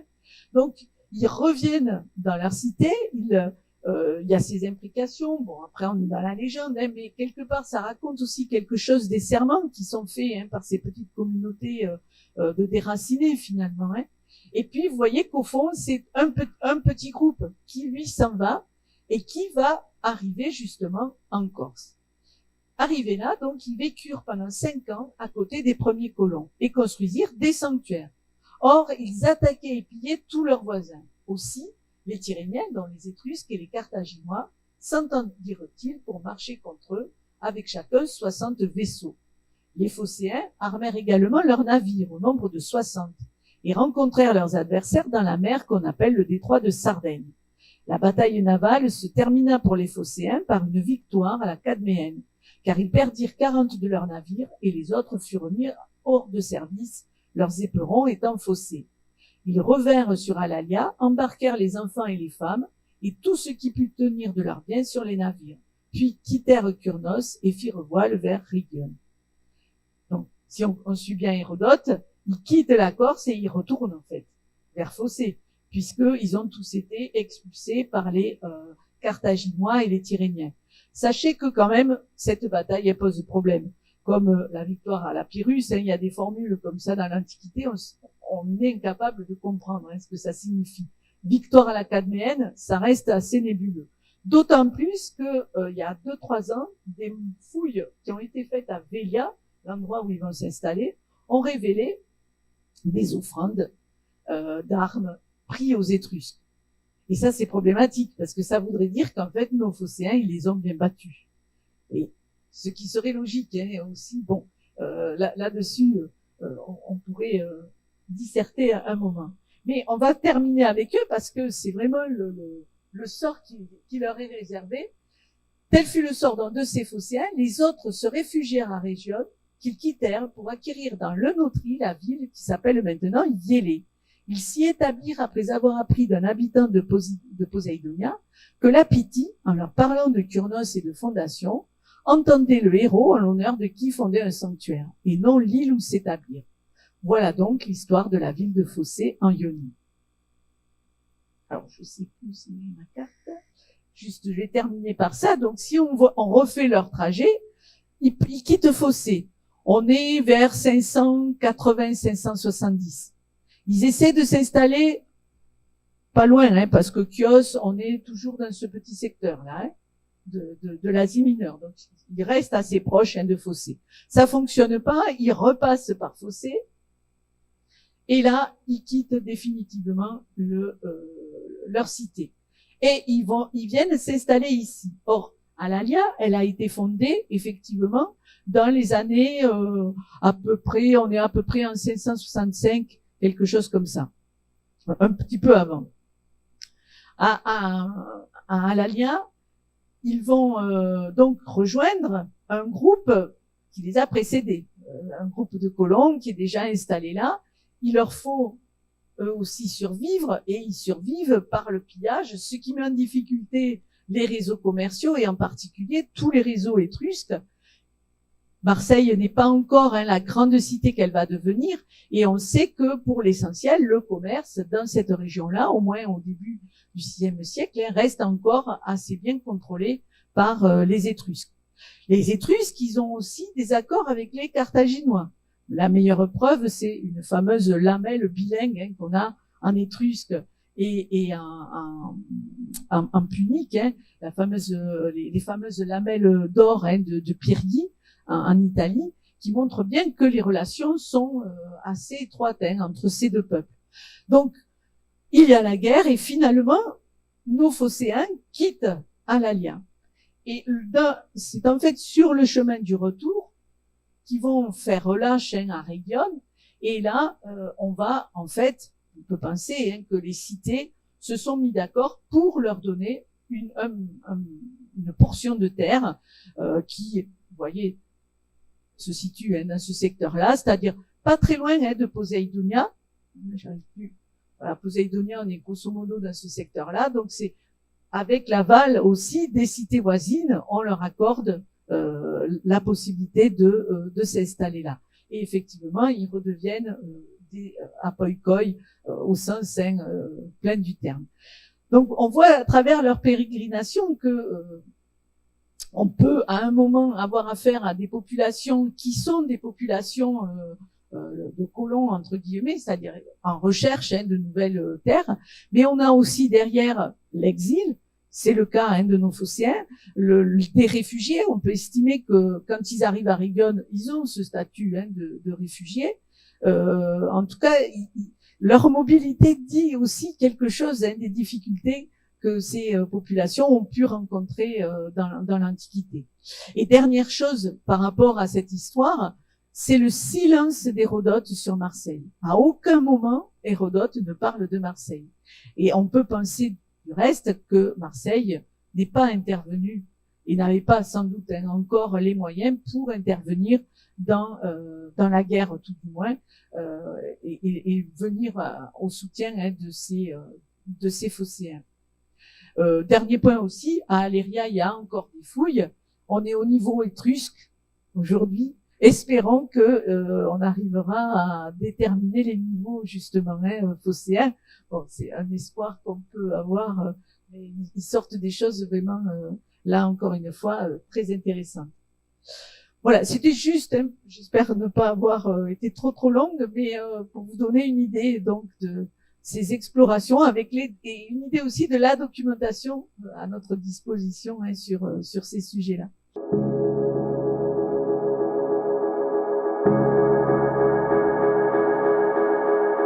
Donc, ils reviennent dans leur cité, il y a ces implications. Bon, après, on est dans la légende, mais quelque part, ça raconte aussi quelque chose des serments qui sont faits par ces petites communautés de déracinés, finalement. Et puis, vous voyez qu'au fond, c'est un petit groupe qui, lui, s'en va et qui va arriver justement en Corse. Arrivés là, donc, ils vécurent pendant 5 ans à côté des premiers colons et construisirent des sanctuaires. Or, ils attaquaient et pillaient tous leurs voisins. Aussi, les Tyréniens, dont les Étrusques et les Carthaginois, s'entendirent-ils pour marcher contre eux, avec chacun 60 vaisseaux. Les Phocéens armèrent également leurs navires, au nombre de 60, et rencontrèrent leurs adversaires dans la mer qu'on appelle le détroit de Sardaigne. La bataille navale se termina pour les Phocéens par une victoire à la Cadméenne, car ils perdirent 40 de leurs navires et les autres furent mis hors de service, leurs éperons étant faussés. Ils revinrent sur Alalia, embarquèrent les enfants et les femmes, et tout ce qui put tenir de leurs biens sur les navires, puis quittèrent Kurnos et firent voile vers Rhégion. Donc, si on suit bien Hérodote, ils quittent la Corse et ils retournent, en fait, vers Phocée, puisqu'ils ont tous été expulsés par les Carthaginois et les Tyréniens. Sachez que, quand même, cette bataille, elle pose problème. Comme la victoire à la Pyrrhus, il y a des formules comme ça dans l'Antiquité, on est incapable de comprendre ce que ça signifie. Victoire à la Cadméenne, ça reste assez nébuleux. D'autant plus que il y a 2-3 ans, des fouilles qui ont été faites à Velia, l'endroit où ils vont s'installer, ont révélé des offrandes d'armes prises aux Étrusques. Et ça, c'est problématique, parce que ça voudrait dire qu'en fait, nos Phocéens, ils les ont bien battus. Et ce qui serait logique aussi, bon, là-dessus, on pourrait disserter à un moment. Mais on va terminer avec eux parce que c'est vraiment le sort qui leur est réservé. Tel fut le sort d'un de ces Phocéens. Les autres se réfugièrent à Rhégion, qu'ils quittèrent pour acquérir dans l'Eunotrie la ville qui s'appelle maintenant Yélé. Ils s'y établirent après avoir appris d'un habitant de Poséidonia que la Pythie, en leur parlant de Kurnos et de fondation, entendait le héros en l'honneur de qui fondait un sanctuaire, et non l'île où s'établir. Voilà donc l'histoire de la ville de Phocée en Ionie. Alors, je sais plus si j'ai ma carte. Juste, je vais terminer par ça. Donc, si on refait leur trajet, ils quittent Phocée. On est vers 580-570. Ils essaient de s'installer pas loin, parce que Chios, on est toujours dans ce petit secteur-là, de l'Asie mineure. Donc, ils restent assez proches de Phocée. Ça fonctionne pas, ils repassent par Phocée, et là, ils quittent définitivement leur cité. Et ils viennent s'installer ici. Or, Alalia, elle a été fondée, effectivement, dans les années, à peu près en 565, quelque chose comme ça. Un petit peu avant. À Alalia, ils vont donc rejoindre un groupe qui les a précédés, un groupe de colons qui est déjà installé là. Il leur faut eux aussi survivre, et ils survivent par le pillage, ce qui met en difficulté les réseaux commerciaux et en particulier tous les réseaux étrusques. Marseille n'est pas encore la grande cité qu'elle va devenir, et on sait que pour l'essentiel, le commerce dans cette région-là, au moins au début du VIe siècle, reste encore assez bien contrôlé par les Étrusques. Les Étrusques, ils ont aussi des accords avec les Carthaginois. La meilleure preuve, c'est une fameuse lamelle bilingue qu'on a en étrusque et en punique, les fameuses lamelles d'or de Pyrgi en Italie, qui montrent bien que les relations sont assez étroites entre ces deux peuples. Donc, il y a la guerre et finalement, nos Phocéens quittent Alalia. Et c'est en fait sur le chemin du retour qu'ils vont faire relâche à Rhégion Et là, on va, en fait, on peut penser que les cités se sont mis d'accord pour leur donner une portion de terre qui, vous voyez, se situe dans ce secteur-là, c'est-à-dire pas très loin de Poséidounia. J'arrive plus. Voilà, Poséidounia, on est grosso modo dans ce secteur-là, donc c'est avec l'aval aussi des cités voisines, on leur accorde la possibilité de s'installer là. Et effectivement, ils redeviennent des apoikoi au sens plein du terme. Donc, on voit à travers leur pérégrination que on peut à un moment avoir affaire à des populations qui sont des populations de colons entre guillemets, c'est-à-dire en recherche de nouvelles terres, mais on a aussi derrière l'exil. C'est le cas de nos phocéens, des réfugiés. On peut estimer que quand ils arrivent à Rigon, ils ont ce statut de réfugiés. En tout cas, leur mobilité dit aussi quelque chose des difficultés que ces populations ont pu rencontrer dans l'Antiquité. Et dernière chose par rapport à cette histoire, c'est le silence d'Hérodote sur Marseille. À aucun moment, Hérodote ne parle de Marseille. Et on peut penser du reste que Marseille n'est pas intervenu et n'avait pas sans doute encore les moyens pour intervenir dans la guerre, tout du moins, et venir au soutien de ces phocéens. Dernier point aussi, à Aléria, il y a encore des fouilles. On est au niveau étrusque aujourd'hui. Espérons que on arrivera à déterminer les niveaux justement phocéens. Bon, c'est un espoir qu'on peut avoir, mais ils sortent des choses vraiment là encore une fois très intéressantes. Voilà, c'était juste, j'espère ne pas avoir été trop longue, mais pour vous donner une idée donc de ces explorations et une idée aussi de la documentation à notre disposition sur ces sujets-là.